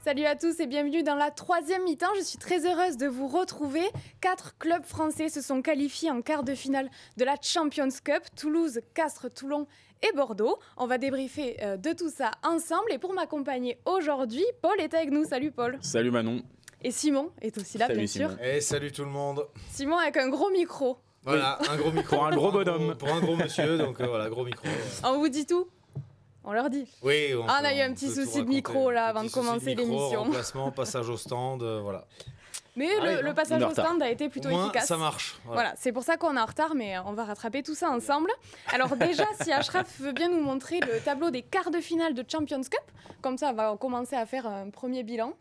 Salut à tous et bienvenue dans la troisième mi-temps. Je suis très heureuse de vous retrouver. 4 clubs français se sont qualifiés en quart de finale de la Champions Cup. Toulouse, Castres, Toulon et Bordeaux. On va débriefer de tout ça ensemble. Et pour m'accompagner aujourd'hui, Paul est avec nous. Salut Paul. Salut Manon. Et Simon est aussi là, Salut bien Simon. sûr. Et salut tout le monde. Simon avec un gros micro. Voilà, un gros micro. Pour un gros bonhomme. Pour un gros monsieur, donc voilà, gros micro. On vous dit tout? On leur dit. Oui, on a eu un petit souci de micro là avant de commencer l'émission. Remplacement, passage au stand, voilà. Mais le passage au stand a été plutôt efficace. Ça marche. Voilà, c'est pour ça qu'on est en retard, mais on va rattraper tout ça ensemble. Alors déjà, si Achraf veut bien nous montrer le tableau des quarts de finale de Champions Cup, comme ça, on va commencer à faire un premier bilan.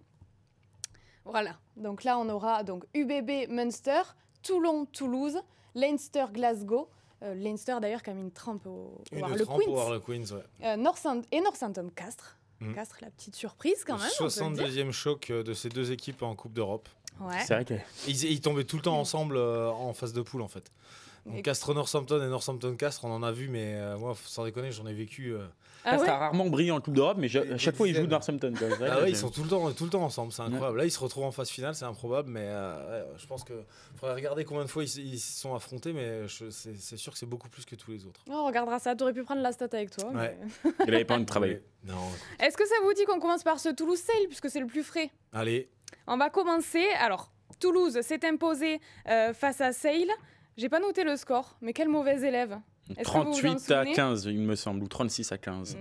Voilà, donc là, on aura donc UBB Munster, Toulon Toulouse, Leinster Glasgow. Leinster d'ailleurs qui a mis une trempe au Harlequins. Ouais. Northampton Castres. Castres, la petite surprise quand même. 62e choc de ces deux équipes en Coupe d'Europe. Ouais. C'est vrai ils tombaient tout le temps ensemble en phase de poule en fait. Donc Castres-Northampton et Northampton-Castres, on en a vu, mais moi, sans déconner, j'en ai vécu. Castres a rarement brillé en Coupe d'Europe, mais à chaque fois, ils jouent Northampton. Ah ouais, ils sont tout le temps ensemble, c'est incroyable. Là, ils se retrouvent en phase finale, c'est improbable, mais je pense qu'il faudrait regarder combien de fois ils se sont affrontés, mais c'est sûr que c'est beaucoup plus que tous les autres. On regardera ça, tu aurais pu prendre la stat avec toi. Ouais. Mais... Il n'avait pas envie de travailler. Non. Est-ce que ça vous dit qu'on commence par ce Toulouse-Sale, puisque c'est le plus frais? Allez. On va commencer. Alors, Toulouse s'est imposé face à Sale. J'ai pas noté le score, mais quel mauvais élève. 38 à 15, il me semble, ou 36 à 15.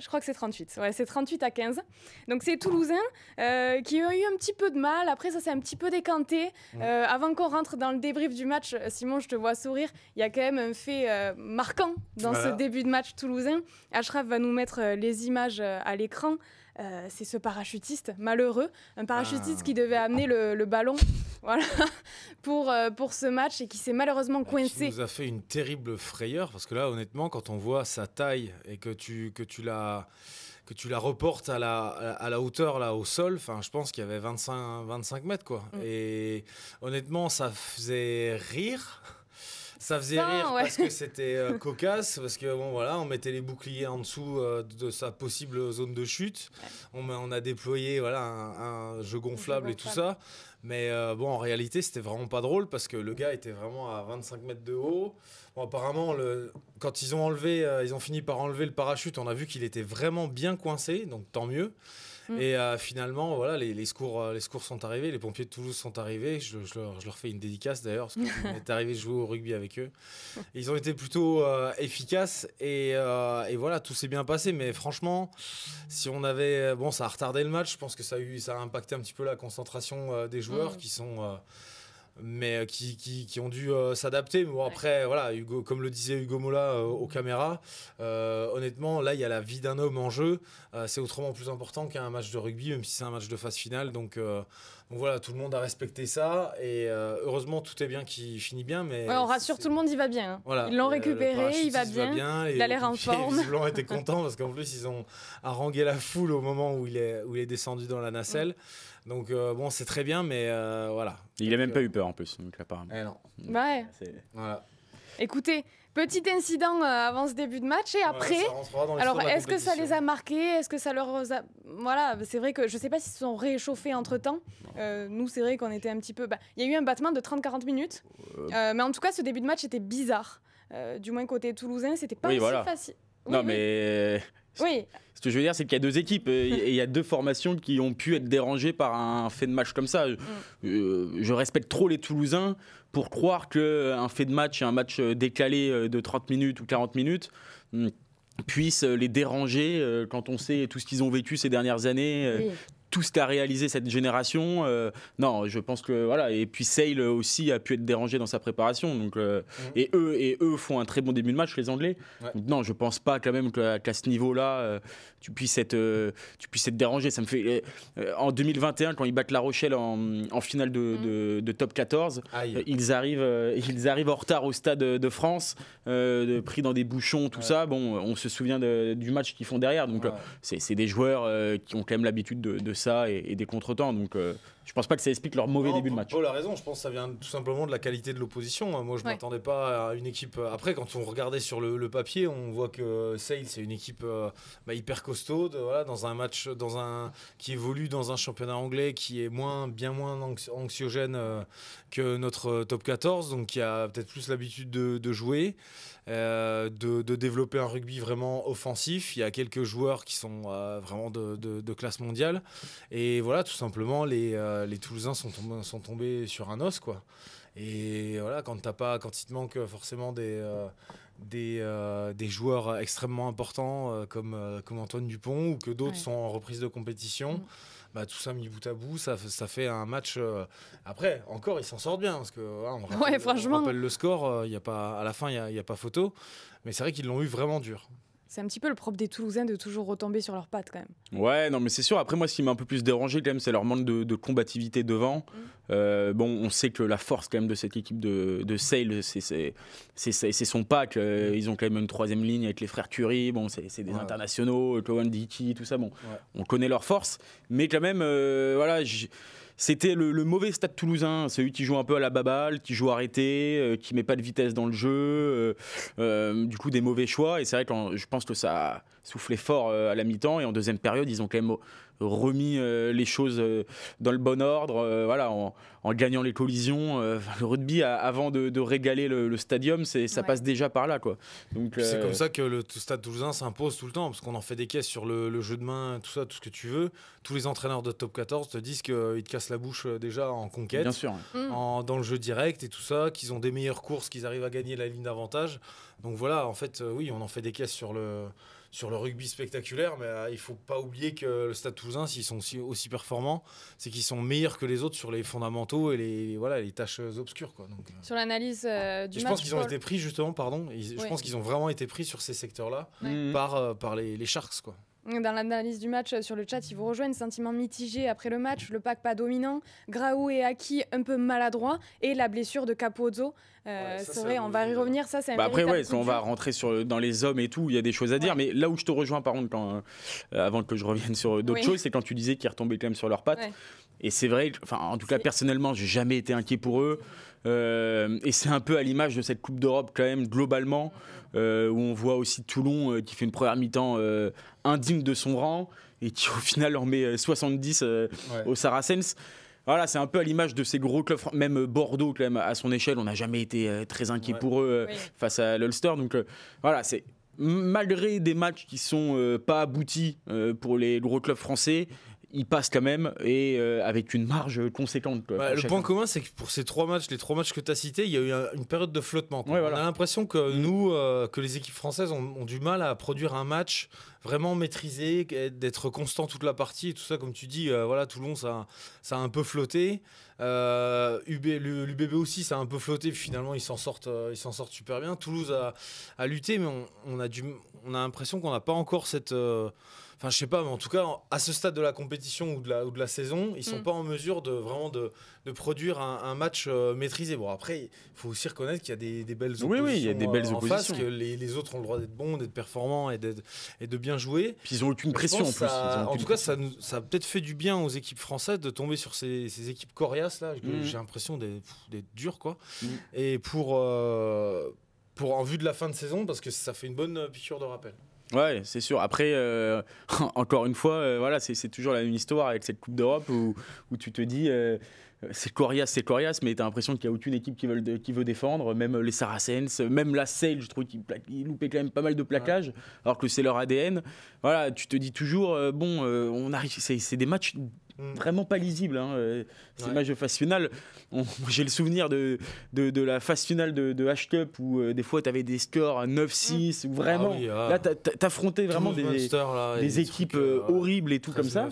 Je crois que c'est 38. Ouais, c'est 38 à 15. Donc c'est Toulousain qui a eu un petit peu de mal. Après, ça s'est un petit peu décanté. Avant qu'on rentre dans le débrief du match, Simon, je te vois sourire. Il y a quand même un fait marquant dans ce début de match toulousain. Achraf va nous mettre les images à l'écran. C'est ce parachutiste malheureux, un parachutiste qui devait amener le ballon voilà, pour ce match et qui s'est malheureusement coincé. Qui nous a fait une terrible frayeur parce que là honnêtement quand on voit sa taille et que tu la reportes à la hauteur là au sol, enfin je pense qu'il y avait 25 mètres quoi. Et honnêtement ça faisait rire. Ça faisait rire parce que c'était cocasse, parce que bon voilà, on mettait les boucliers en dessous de sa possible zone de chute. Ouais. On a déployé voilà un jeu gonflable et tout ça. Mais bon, en réalité, c'était vraiment pas drôle parce que le gars était vraiment à 25 mètres de haut. Bon, apparemment, quand ils ont fini par enlever le parachute, on a vu qu'il était vraiment bien coincé, donc tant mieux. Et finalement, voilà, les secours sont arrivés, les pompiers de Toulouse sont arrivés. Je leur fais une dédicace d'ailleurs, parce qu'on est arrivé jouer au rugby avec eux. Ils ont été plutôt efficaces et voilà, tout s'est bien passé. Mais franchement, si on avait... Bon, ça a retardé le match, je pense que ça a impacté un petit peu la concentration des joueurs qui sont... mais qui ont dû s'adapter. Mais bon, après, voilà, Hugo, comme le disait Hugo Mola aux caméras, honnêtement, là, il y a la vie d'un homme en jeu. C'est autrement plus important qu'un match de rugby, même si c'est un match de phase finale. Donc voilà, tout le monde a respecté ça. Et heureusement, tout est bien qui finit bien. Mais on rassure, tout le monde, il va bien. Voilà, ils l'ont récupéré, il va bien. Il a l'air en forme. Les Blancs étaient contents parce qu'en plus, ils ont harangué la foule au moment où il est descendu dans la nacelle. Donc bon, c'est très bien, mais voilà. Il n'a même pas eu peur en plus, donc apparemment. Non. Ouais. Voilà. Écoutez, petit incident avant ce début de match et après. Alors, est-ce que ça les a marqués? Est-ce que ça leur a... Voilà, c'est vrai que je ne sais pas s'ils se sont réchauffés entre-temps. Nous, c'est vrai qu'on était un petit peu... Il y a eu un battement de 30-40 minutes. Mais en tout cas, ce début de match était bizarre. Du moins, côté toulousain, c'était pas aussi facile. Non, mais... Oui. Ce que je veux dire, c'est qu'il y a deux équipes et il y a deux formations qui ont pu être dérangées par un fait de match comme ça. Je respecte trop les Toulousains pour croire qu'un fait de match, un match décalé de 30 minutes ou 40 minutes, puisse les déranger quand on sait tout ce qu'ils ont vécu ces dernières années. Tout ce qu'a réalisé cette génération, non, je pense que voilà. Et puis Sale aussi a pu être dérangé dans sa préparation, donc et eux font un très bon début de match, les Anglais. Ouais. Donc, non, je pense pas quand même qu'à ce niveau-là, tu puisses être dérangé. Ça me fait en 2021 quand ils battent La Rochelle en finale de top 14, ils arrivent en retard au Stade de France, pris dans des bouchons, tout ça. Bon, on se souvient du match qu'ils font derrière, donc c'est des joueurs qui ont quand même l'habitude de ça et des contretemps. Donc je pense pas que ça explique leur mauvais début de match. Paul a raison, je pense que ça vient tout simplement de la qualité de l'opposition. Moi je m'attendais pas à une équipe. Après, quand on regardait sur le papier, on voit que Sale c'est une équipe hyper costaude, voilà, dans un match qui évolue dans un championnat anglais qui est bien moins anxiogène que notre top 14, donc qui a peut-être plus l'habitude de jouer. De développer un rugby vraiment offensif. Il y a quelques joueurs qui sont vraiment de classe mondiale. Et voilà, tout simplement, les Toulousains sont tombés sur un os, quoi. Et voilà, quand il te manque forcément des joueurs extrêmement importants comme Antoine Dupont ou que d'autres sont en reprise de compétition. Tout ça mis bout à bout, ça fait un match. Après, encore, ils s'en sortent bien parce que on rappelle le score. À la fin, il n'y a pas photo. Mais c'est vrai qu'ils l'ont eu vraiment dur. C'est un petit peu le propre des Toulousains de toujours retomber sur leurs pattes quand même. Ouais, non mais c'est sûr. Après moi, ce qui m'a un peu plus dérangé quand même, c'est leur manque de combativité devant. On sait que la force quand même de cette équipe de Sale, c'est son pack. Ils ont quand même une troisième ligne avec les frères Curie. Bon, c'est des internationaux, Cowan Dickey, tout ça. Bon, on connaît leur force, mais quand même, c'était le mauvais Stade Toulousain, celui qui joue un peu à la baballe, qui joue arrêté, qui met pas de vitesse dans le jeu, du coup des mauvais choix. Et c'est vrai que je pense que ça a soufflé fort à la mi-temps. Et en deuxième période, ils ont quand même remis les choses dans le bon ordre, en gagnant les collisions. Le rugby, avant de régaler le stadium, ça passe déjà par là, quoi. Donc, c'est comme ça que le Stade Toulousain s'impose tout le temps, parce qu'on en fait des caisses sur le jeu de main, tout ça, tout ce que tu veux. Tous les entraîneurs de top 14 te disent qu'ils te cassent la bouche déjà en conquête, bien sûr, dans le jeu direct et tout ça, qu'ils ont des meilleures courses, qu'ils arrivent à gagner la ligne d'avantage. Donc voilà, en fait, oui, on en fait des caisses sur le rugby spectaculaire, mais il ne faut pas oublier que le Stade Toulousain, s'ils sont aussi performants, c'est qu'ils sont meilleurs que les autres sur les fondamentaux et les tâches obscures, quoi. Donc, sur l'analyse du match, je pense qu'ils ont été pris, justement, je pense qu'ils ont vraiment été pris sur ces secteurs-là par les Sharks, quoi. Dans l'analyse du match sur le chat, ils vous rejoignent. Sentiment mitigé après le match, le pack pas dominant, Graou et Aki un peu maladroits et la blessure de Capozzo. C'est vrai, on va y revenir. Ça, c'est un après, on va rentrer dans les hommes et tout. Il y a des choses à dire, mais là où je te rejoins, par contre, avant que je revienne sur d'autres choses, c'est quand tu disais qu'ils retombaient quand même sur leurs pattes. Et c'est vrai, en tout cas personnellement, j'ai jamais été inquiet pour eux. Et c'est un peu à l'image de cette Coupe d'Europe quand même globalement, où on voit aussi Toulon qui fait une première mi-temps indigne de son rang et qui au final en met 70 au Saracens. Voilà, c'est un peu à l'image de ces gros clubs, même Bordeaux quand même à son échelle, on n'a jamais été très inquiet pour eux face à l'Ulster. Donc voilà, c'est malgré des matchs qui sont pas aboutis pour les gros clubs français. Ils passent quand même et avec une marge conséquente. Le point commun, c'est que pour les trois matchs que tu as cités, il y a eu une période de flottement. On a l'impression que que les équipes françaises ont du mal à produire un match vraiment maîtrisé, d'être constant toute la partie et tout ça. Comme tu dis, Toulon, ça a un peu flotté. L'UBB aussi, ça a un peu flotté. Puis finalement, ils s'en sortent super bien. Toulouse a lutté, mais on a l'impression qu'on n'a pas encore cette... Enfin, je sais pas, mais en tout cas, à ce stade de la compétition ou de la saison, ils sont pas en mesure de produire un match maîtrisé. Bon, après, il faut aussi reconnaître qu'il y a des belles oppositions. Oui, il y a des belles oppositions. Face, que les autres ont le droit d'être bons, d'être performants et de bien jouer. Puis ils n'ont aucune pression en plus. En tout cas, ça a peut-être fait du bien aux équipes françaises de tomber sur ces équipes coriaces là. J'ai l'impression d'être dures, quoi. Et pour en vue de la fin de saison, parce que ça fait une bonne piqûre de rappel. Ouais, c'est sûr. Après, encore une fois, c'est toujours la même histoire avec cette Coupe d'Europe où tu te dis c'est coriace, mais tu as l'impression qu'il n'y a aucune équipe qui veut défendre, même les Saracens, même la Sale, je trouve qu'ils loupaient quand même pas mal de plaquages, alors que c'est leur ADN. Voilà, tu te dis toujours, on arrive, c'est des matchs vraiment pas lisibles, ces matchs de phase finale. J'ai le souvenir de la phase finale de H-Cup où des fois tu avais des scores à 9-6 où vraiment là t'affrontais vraiment des équipes horribles et tout comme ça.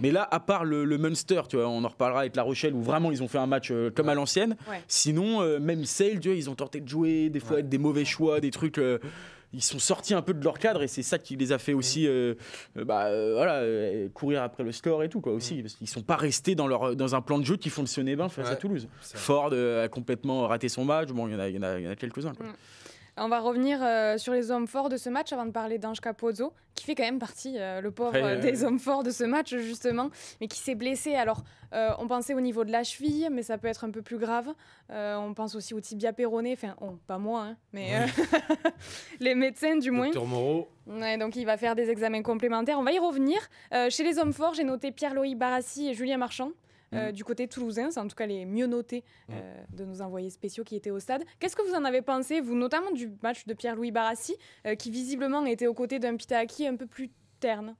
Mais là, à part le Munster, tu vois, on en reparlera avec La Rochelle où vraiment ils ont fait un match comme à l'ancienne. Sinon, même Sale, tu vois, ils ont tenté de jouer des fois avec des mauvais choix, des trucs. Ils sont sortis un peu de leur cadre et c'est ça qui les a fait aussi courir après le score et tout, quoi, aussi, parce qu'ils sont pas restés dans un plan de jeu qui fonctionnait bien face à Toulouse. Ford a complètement raté son match. Bon, il y en a quelques-uns, quoi. On va revenir sur les hommes forts de ce match avant de parler d'Ange Capozzo, qui fait quand même partie, le pauvre, des hommes forts de ce match, justement, mais qui s'est blessé. Alors, on pensait au niveau de la cheville, mais ça peut être un peu plus grave. On pense aussi au tibia péroné, enfin, pas moi, hein, mais les médecins, du moins. Docteur Moreau. Ouais, donc il va faire des examens complémentaires. On va y revenir. Chez les hommes forts, j'ai noté Pierre-Loïc Barassi et Julien Marchand. Du côté toulousain, c'est en tout cas les mieux notés de nos envoyés spéciaux qui étaient au stade. Qu'est-ce que vous en avez pensé, vous, notamment du match de Pierre-Louis Barassi, qui visiblement était aux côtés d'un Pitahaki un peu plus terne?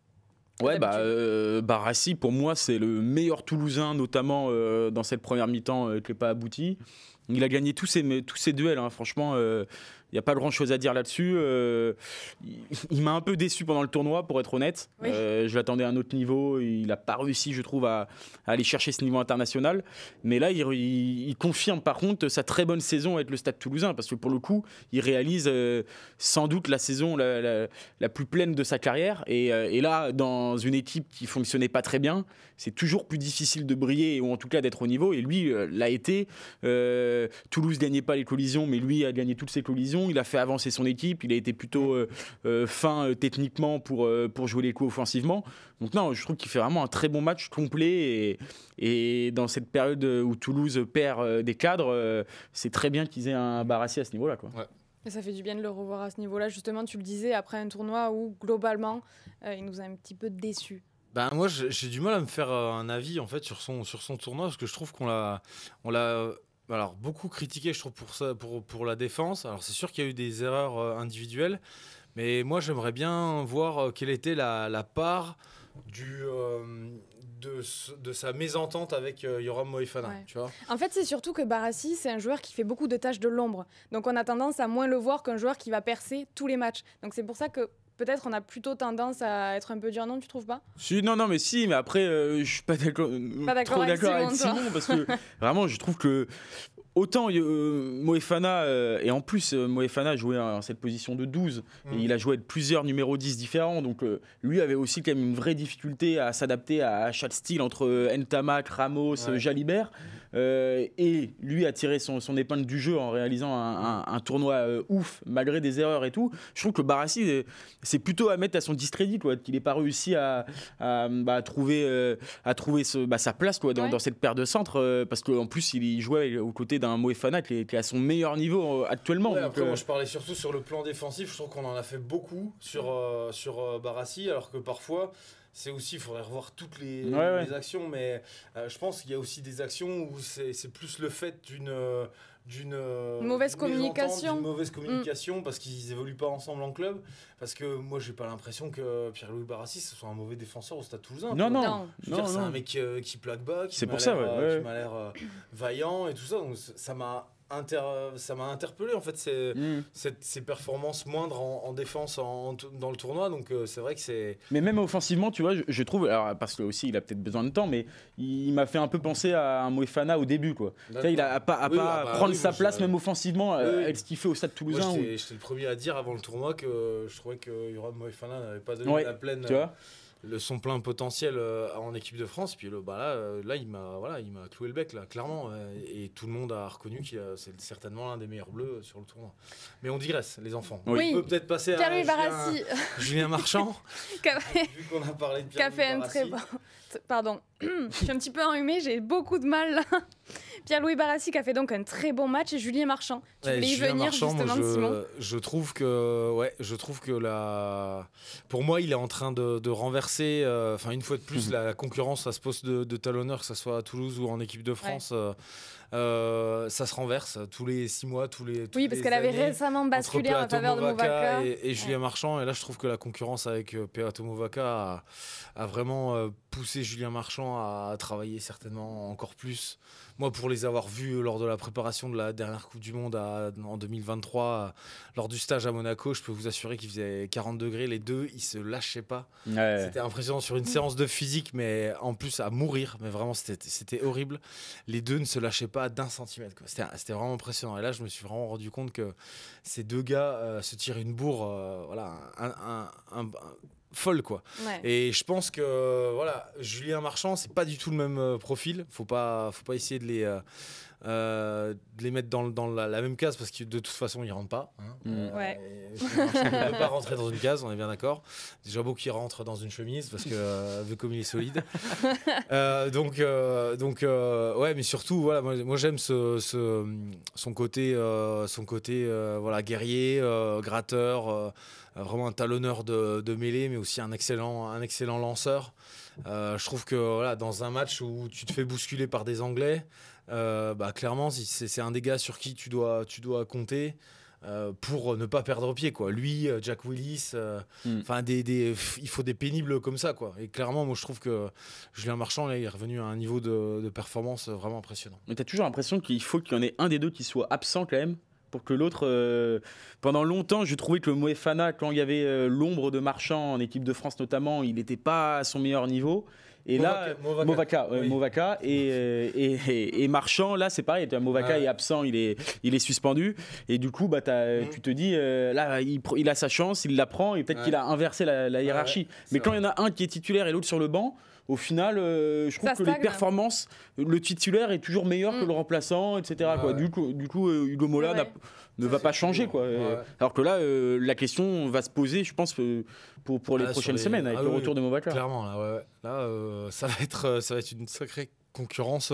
Ouais, Barassi, pour moi, c'est le meilleur Toulousain, notamment dans cette première mi-temps qui n'est pas aboutie. Il a gagné tous ses duels, hein. Franchement, il n'y a pas grand-chose à dire là-dessus. Il m'a un peu déçu pendant le tournoi, pour être honnête. Oui. Je l'attendais à un autre niveau. Il n'a pas réussi, je trouve, à aller chercher ce niveau international. Mais là, il confirme, par contre, sa très bonne saison avec le Stade Toulousain. Parce que, pour le coup, il réalise sans doute la saison la plus pleine de sa carrière. Et là, dans une équipe qui ne fonctionnait pas très bien, c'est toujours plus difficile de briller, ou en tout cas d'être au niveau. Et lui, l'a été. Toulouse ne gagnait pas les collisions, mais lui a gagné toutes ses collisions. Il a fait avancer son équipe. Il a été plutôt fin techniquement pour jouer les coups offensivement. Donc non, je trouve qu'il fait vraiment un très bon match complet. Et dans cette période où Toulouse perd des cadres, c'est très bien qu'ils aient un Barassi à ce niveau-là, quoi. Ouais. Et ça fait du bien de le revoir à ce niveau-là. Justement, tu le disais, après un tournoi où, globalement, il nous a un petit peu déçus. Ben moi, j'ai du mal à me faire un avis en fait sur son tournoi, parce que je trouve qu'on l'a alors beaucoup critiqué, je trouve, pour la défense. Alors c'est sûr qu'il y a eu des erreurs individuelles, mais moi j'aimerais bien voir quelle était la part de sa mésentente avec Yoram Moefana. Ouais. Tu vois. En fait, c'est surtout que Barassi, c'est un joueur qui fait beaucoup de tâches de l'ombre. Donc on a tendance à moins le voir qu'un joueur qui va percer tous les matchs. Donc c'est pour ça que peut-être on a plutôt tendance à être un peu dur, non, tu trouves pas? Mais après, je suis pas d'accord, trop d'accord avec Simon, parce que vraiment, je trouve que autant Moefana, et en plus Moefana jouait en cette position de 12, et il a joué avec plusieurs numéros 10 différents, donc lui avait aussi quand même une vraie difficulté à s'adapter à chaque style entre Ntamak, Ramos, Jalibert, et lui a tiré son épingle du jeu en réalisant un tournoi ouf, malgré des erreurs et tout. Je trouve que Barassi, c'est plutôt à mettre à son discrédit, quoi, qu'il n'ait pas réussi à trouver sa place, quoi, dans cette paire de centres, parce qu'en plus il jouait aux côtés d'un Moefana qui est à son meilleur niveau actuellement. Ouais, après, moi je parlais surtout sur le plan défensif. Je trouve qu'on en a fait beaucoup sur Barassi, alors que parfois c'est aussi, il faudrait revoir toutes les actions, mais je pense qu'il y a aussi des actions où c'est plus le fait d'une mauvaise communication, parce qu'ils évoluent pas ensemble en club, parce que moi j'ai pas l'impression que Pierre-Louis Barassi ce soit un mauvais défenseur au Stade Toulousain. Non. Je veux dire, c'est un mec qui plaque bas, qui m'a l'air vaillant et tout ça, donc ça m'a interpellé en fait ces performances moindres en défense dans le tournoi, donc c'est vrai que c'est... Mais même offensivement, tu vois, je trouve, alors, parce que aussi il a peut-être besoin de temps, mais il m'a fait un peu penser à un Moefana au début, quoi. Tu sais, il a pas prendre sa place même offensivement avec ce qu'il fait au Stade Toulousain. Moi, j'étais le premier à dire avant le tournoi que je trouvais que Yoram Moefana n'avait pas donné la pleine... Tu vois, son plein potentiel en équipe de France, puis là il m'a cloué le bec là, clairement, et tout le monde a reconnu qu'il c'est certainement l'un des meilleurs bleus sur le tournoi. Mais on digresse, les enfants. Oui. On peut peut-être passer à Julien Marchand, vu qu'on a parlé de Pierre-Louis Barassi. Pardon, je suis un petit peu enrhumée, j'ai beaucoup de mal là. Pierre-Louis Barassi qui a fait donc un très bon match, et Julien Marchand. Tu voulais y venir Marchand, justement, Simon. Je trouve que pour moi, il est en train de renverser. Une fois de plus, la concurrence à ce poste de talonneur, que ce soit à Toulouse ou en équipe de France. Ça se renverse tous les 6 mois, oui, parce qu'elle avait récemment basculé en faveur de Movaca et Julien Marchand. Et là, je trouve que la concurrence avec Peato Movaca a vraiment poussé Julien Marchand à travailler certainement encore plus. Moi, pour les avoir vus lors de la préparation de la dernière Coupe du Monde en 2023, lors du stage à Monaco, je peux vous assurer qu'il faisait 40 degrés. Les deux, ils se lâchaient pas. Ouais. C'était impressionnant sur une séance de physique, mais en plus à mourir. Mais vraiment, c'était horrible. Les deux ne se lâchaient pas d'un centimètre, quoi. C'était vraiment impressionnant. Et là, je me suis vraiment rendu compte que ces deux gars se tirent une bourre, folle, quoi. Ouais. Et je pense que Julien Marchand, c'est pas du tout le même profil. Faut pas essayer de de les mettre dans la même case parce que de toute façon ils rentrent pas. Ouais. On ne peut pas rentrer dans une case, on est bien d'accord. Déjà beau qu'il rentre dans une chemise parce que vu comme il est solide. Donc ouais, mais surtout voilà, moi j'aime son côté voilà, guerrier, gratteur, vraiment un talonneur de mêlée, mais aussi un excellent lanceur. Je trouve que voilà, dans un match où tu te fais bousculer par des Anglais, clairement c'est un des gars sur qui tu dois compter pour ne pas perdre pied, quoi. Lui, Jack Willis, il faut des pénibles comme ça, quoi. Et clairement, moi je trouve que Julien Marchand là, il est revenu à un niveau de performance vraiment impressionnant. Mais tu as toujours l'impression qu'il faut qu'il y en ait un des deux qui soit absent quand même pour que l'autre... pendant longtemps, je trouvais que le Moefana, quand il y avait l'ombre de Marchand en équipe de France notamment, il n'était pas à son meilleur niveau. Et Movaca et Marchand, là c'est pareil, Movaca est absent, il est suspendu, et du coup tu te dis là il a sa chance, il la prend, et peut-être qu'il a inversé la hiérarchie. Mais quand il y en a un qui est titulaire et l'autre sur le banc, au final, je trouve que les performances, le titulaire est toujours meilleur que le remplaçant, etc. Quoi. Du coup, Hugo Mola ne va pas changer. Quoi. Alors que là, la question va se poser, je pense, pour les prochaines semaines, avec le retour de Movaca. Clairement, là, ça va être une sacrée concurrence.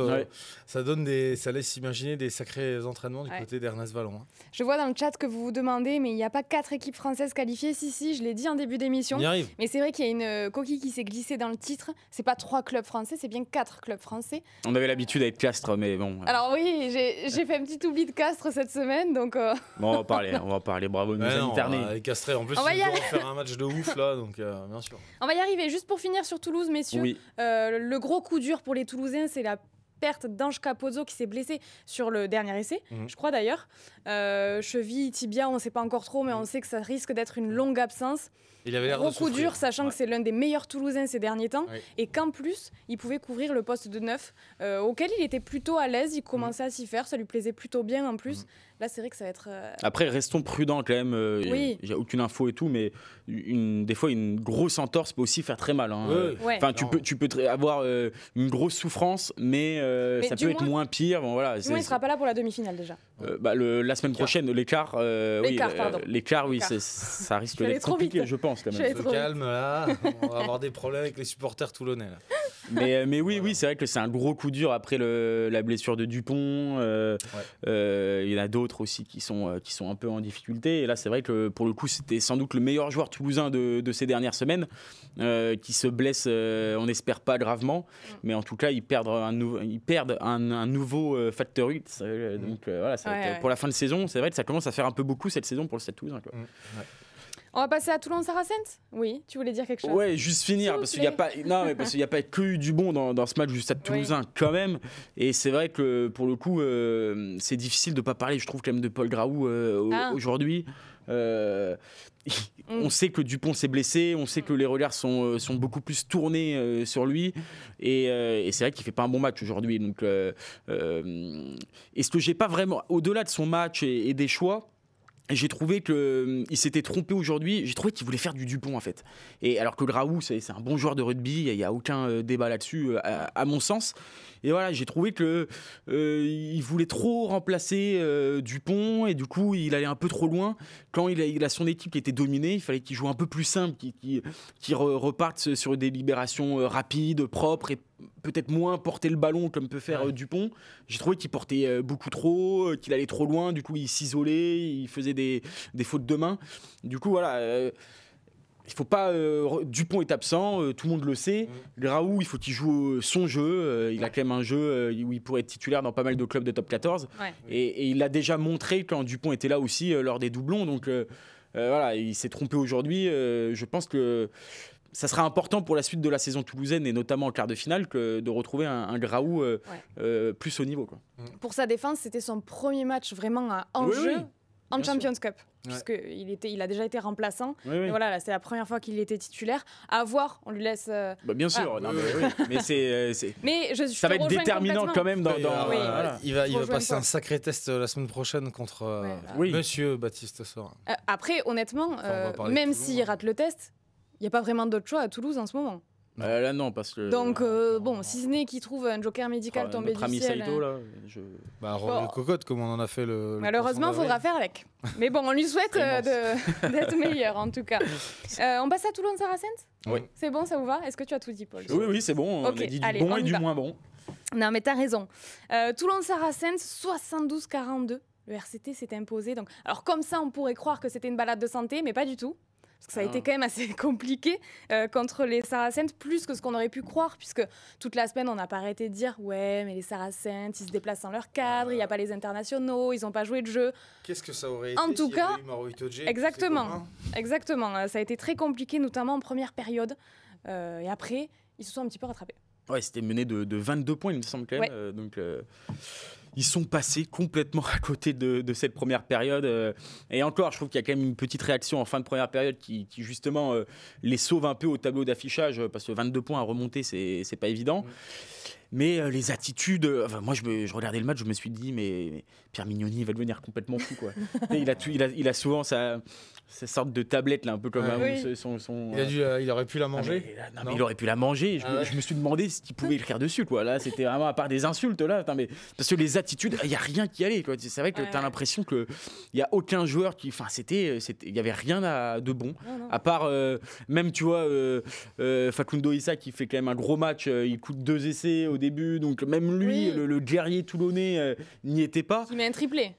Ça laisse imaginer des sacrés entraînements du côté d'Ernest Vallon. Je vois dans le chat que vous vous demandez, mais il n'y a pas 4 équipes françaises qualifiées. Si, je l'ai dit en début d'émission. Mais c'est vrai qu'il y a une coquille qui s'est glissée dans le titre. C'est pas 3 clubs français, c'est bien 4 clubs français. On avait l'habitude avec Castres, mais bon. Alors oui, j'ai fait un petit oubli de Castres cette semaine, donc. Bon, on va parler. Bravo, nous interner. Les Castrés, en plus, ils vont faire un match de ouf là, donc bien sûr. On va y arriver. Juste pour finir sur Toulouse, messieurs, le gros coup dur pour les Toulousains, c'est la perte d'Ange Capozzo qui s'est blessé sur le dernier essai, je crois d'ailleurs. Cheville, tibia, on ne sait pas encore trop, mais on sait que ça risque d'être une longue absence. Il avait l'air gros coup dur, sachant que c'est l'un des meilleurs Toulousains ces derniers temps, et qu'en plus, il pouvait couvrir le poste de 9, auquel il était plutôt à l'aise, il commençait à s'y faire, ça lui plaisait plutôt bien en plus. Là, c'est vrai que ça va être... Après, restons prudents quand même, il n'y a aucune info et tout, mais des fois, une grosse entorse peut aussi faire très mal. Enfin, tu peux avoir une grosse souffrance, mais ça peut être moins pire. Bon, voilà, il ne sera pas là pour la demi-finale déjà. La semaine prochaine, l'écart, pardon. Ça risque d'être compliqué, je pense. Quand même. Calme, là, on va avoir des problèmes avec les supporters toulonnais. Là. Mais oui, c'est vrai que c'est un gros coup dur après la blessure de Dupont. Il y en a d'autres aussi qui sont un peu en difficulté. Et là, c'est vrai que pour le coup, c'était sans doute le meilleur joueur toulousain de ces dernières semaines qui se blesse, on n'espère pas gravement, mais en tout cas, ils perdent un nouveau facteur 8. Donc voilà, pour la fin de saison, c'est vrai que ça commence à faire un peu beaucoup cette saison pour le Stade Toulousain. On va passer à Toulon-Saracens. Oui, tu voulais dire quelque chose? Ouais, juste finir, parce qu'il n'y a pas que eu du bon dans ce match du Stade Toulousain quand même. Et c'est vrai que pour le coup, c'est difficile de ne pas parler, je trouve, quand même de Paul Graou aujourd'hui. On sait que Dupont s'est blessé, on sait que les regards sont beaucoup plus tournés sur lui, et c'est vrai qu'il fait pas un bon match aujourd'hui. Donc, est-ce que j'ai pas vraiment, au-delà de son match et des choix, j'ai trouvé qu'il s'était trompé aujourd'hui. J'ai trouvé qu'il voulait faire du Dupont en fait. Et alors que Graou, c'est un bon joueur de rugby, il n'y a aucun débat là-dessus, à mon sens. Et voilà, j'ai trouvé qu'il voulait trop remplacer Dupont, et du coup, il allait un peu trop loin. Quand il a son équipe qui était dominée, il fallait qu'il joue un peu plus simple, qu'il reparte sur des libérations rapides, propres, et peut-être moins porter le ballon comme peut faire Dupont. J'ai trouvé qu'il portait beaucoup trop, qu'il allait trop loin, du coup il s'isolait, il faisait des fautes de main. Du coup voilà, il faut pas... Dupont est absent, tout le monde le sait. Graou, il faut qu'il joue son jeu. Il a quand même un jeu où il pourrait être titulaire dans pas mal de clubs de top 14. Et il l'a déjà montré quand Dupont était là aussi lors des doublons. Donc voilà, il s'est trompé aujourd'hui. Je pense que ça sera important pour la suite de la saison toulousaine, et notamment en quart de finale, de retrouver un Graou plus haut niveau, quoi. Pour sa défense, c'était son premier match vraiment en jeu en Champions Cup. Puisqu'il a déjà été remplaçant. Et voilà, là, c'est la première fois qu'il était titulaire. À voir, on lui laisse... bien sûr, non, mais ça va être déterminant quand même. Il va passer un sacré test la semaine prochaine contre Monsieur Baptiste Sorin. Après, honnêtement, même s'il rate le test, il n'y a pas vraiment d'autre choix à Toulouse en ce moment. Là, non, parce que. Donc, bon, si ce n'est qu'il trouve un joker médical tombé notre du ami ciel. Saito, là, Romain Cocotte, comme on en a fait le. Malheureusement, il faudra faire avec. Mais bon, on lui souhaite d'être meilleur, en tout cas. On passe à Toulon-Saracens ? Oui. C'est bon, ça vous va ? Est-ce que tu as tout dit, Paul ? Oui, c'est bon. Ok, On a dit allez, du bon on et y du va. moins bon. Non, mais t'as raison. Toulon-Saracens, 72-42. Le RCT s'est imposé. Donc, alors, comme ça, on pourrait croire que c'était une balade de santé, mais pas du tout. Parce que ça a été quand même assez compliqué contre les Saracens, plus que ce qu'on aurait pu croire, puisque toute la semaine, on n'a pas arrêté de dire « Ouais, mais les Saracens, ils se déplacent dans leur cadre, il n'y a pas les internationaux, ils n'ont pas joué de jeu. » Qu'est-ce que ça aurait été En tout cas, exactement. Ça a été très compliqué, notamment en première période. Et après, ils se sont un petit peu rattrapés. Ouais, c'était mené de 22 points, il me semble quand même. Donc, ils sont passés complètement à côté de cette première période. Et encore, je trouve qu'il y a quand même une petite réaction en fin de première période qui justement les sauve un peu au tableau d'affichage, parce que 22 points à remonter, c'est pas évident. Mais les attitudes, moi je regardais le match, je me suis dit mais Pierre Mignoni il va devenir complètement fou quoi. il a souvent sa sorte de tablette là, un peu comme il aurait pu la manger. Mais il aurait pu la manger. Je me suis demandé ce qu'il pouvait écrire dessus quoi. Là c'était vraiment à part des insultes là. Mais parce que les attitudes, il y a rien qui allait quoi. C'est vrai que t'as l'impression que il y a aucun joueur qui, il y avait rien de bon. Non. À part même tu vois Facundo Issa qui fait quand même un gros match. Il coûte 2 essais au début, donc même lui, le guerrier toulonnais n'y était pas. Il met un triplé.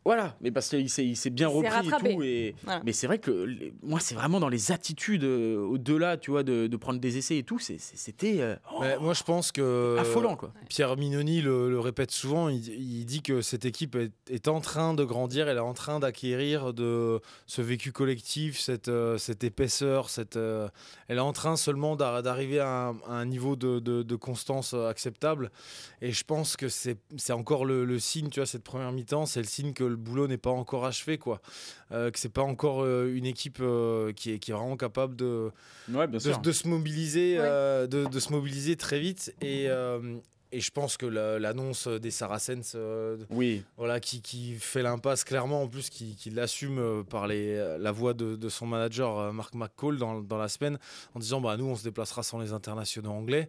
Voilà, mais parce qu'il s'est bien repris rattrapé. Et tout. Voilà. Mais c'est vrai que moi, c'est vraiment dans les attitudes au-delà, tu vois, de prendre des essais et tout. C'était moi, je pense que affolant, quoi. Pierre Mignoni le répète souvent. Il dit que cette équipe est en train de grandir. Elle est en train d'acquérir de ce vécu collectif, cette épaisseur. Elle est en train seulement d'arriver à un niveau de constance acceptable. Et je pense que c'est encore le signe, tu vois, cette première mi-temps, c'est le signe que le boulot n'est pas encore achevé, quoi. Que c'est pas encore une équipe qui est vraiment capable de se mobiliser, de se mobiliser très vite. Et je pense que l'annonce des Saracens, qui fait l'impasse clairement, en plus qui l'assume par la voix de son manager Mark McCall dans la semaine, en disant nous on se déplacera sans les internationaux anglais.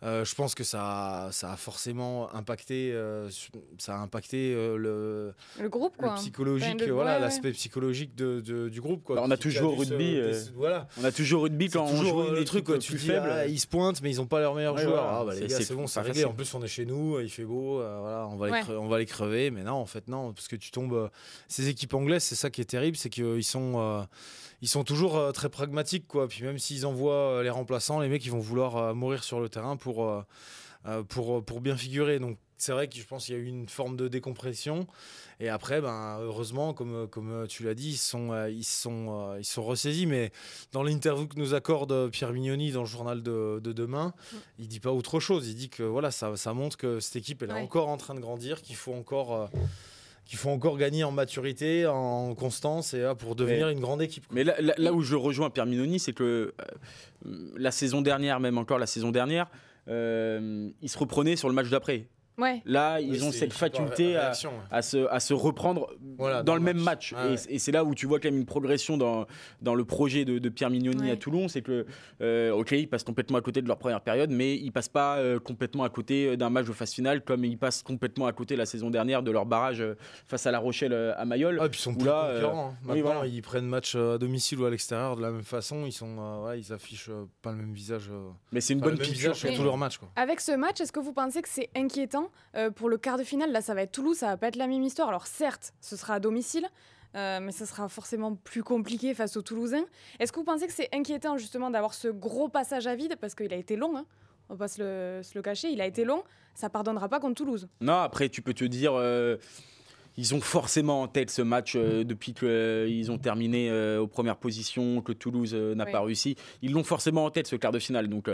Je pense que ça a forcément impacté, le groupe, quoi. Le psychologique, l'aspect psychologique du groupe, quoi. On a toujours au rugby, on a toujours rugby quand on joue le truc, quoi. Tu dis ils se pointent, mais ils n'ont pas leurs meilleurs joueurs. Les gars, c'est bon, c'est réglé. En plus, on est chez nous, il fait beau, on va les crever. Mais non, en fait, non, parce que tu tombes. Ces équipes anglaises, c'est ça qui est terrible, c'est qu'ils sont toujours très pragmatiques, quoi. Puis même s'ils envoient les remplaçants, les mecs ils vont vouloir mourir sur le terrain pour bien figurer. Donc c'est vrai que je pense qu'il y a eu une forme de décompression. Et après, heureusement, comme tu l'as dit, ils sont ressaisis. Mais dans l'interview que nous accorde Pierre Mignoni dans le journal de demain, il dit pas autre chose. Il dit que ça montre que cette équipe elle est encore en train de grandir, qu'il faut encore gagner en maturité, en constance, et pour devenir une grande équipe, quoi. Mais là où je rejoins Pierre Mignoni, c'est que la saison dernière, ils se reprenaient sur le match d'après. Ouais. Là, ils ont cette faculté à se reprendre dans le même match. Et c'est là où tu vois quand même une progression dans le projet de Pierre Mignoni à Toulon. C'est que, ils passent complètement à côté de leur première période, mais ils passent pas complètement à côté d'un match de phase finale, comme ils passent complètement à côté la saison dernière de leur barrage face à La Rochelle à Mayol. Puis ils sont plus concurrents. Maintenant, ils prennent match à domicile ou à l'extérieur de la même façon. Ils affichent pas le même visage. Mais c'est une bonne picture sur tous leurs matchs, quoi. Avec ce match, est-ce que vous pensez que c'est inquiétant pour le quart de finale? Là, ça va être Toulouse, ça va pas être la même histoire. Alors certes, ce sera à domicile, mais ça sera forcément plus compliqué face aux Toulousains. Est-ce que vous pensez que c'est inquiétant justement d'avoir ce gros passage à vide, parce qu'il a été long, on va pas se le cacher, il a été long, ça pardonnera pas contre Toulouse. Non, après tu peux te dire... Ils ont forcément en tête ce match depuis qu'ils ont terminé aux premières positions, que Toulouse n'a pas réussi. Ils l'ont forcément en tête, ce quart de finale. Donc,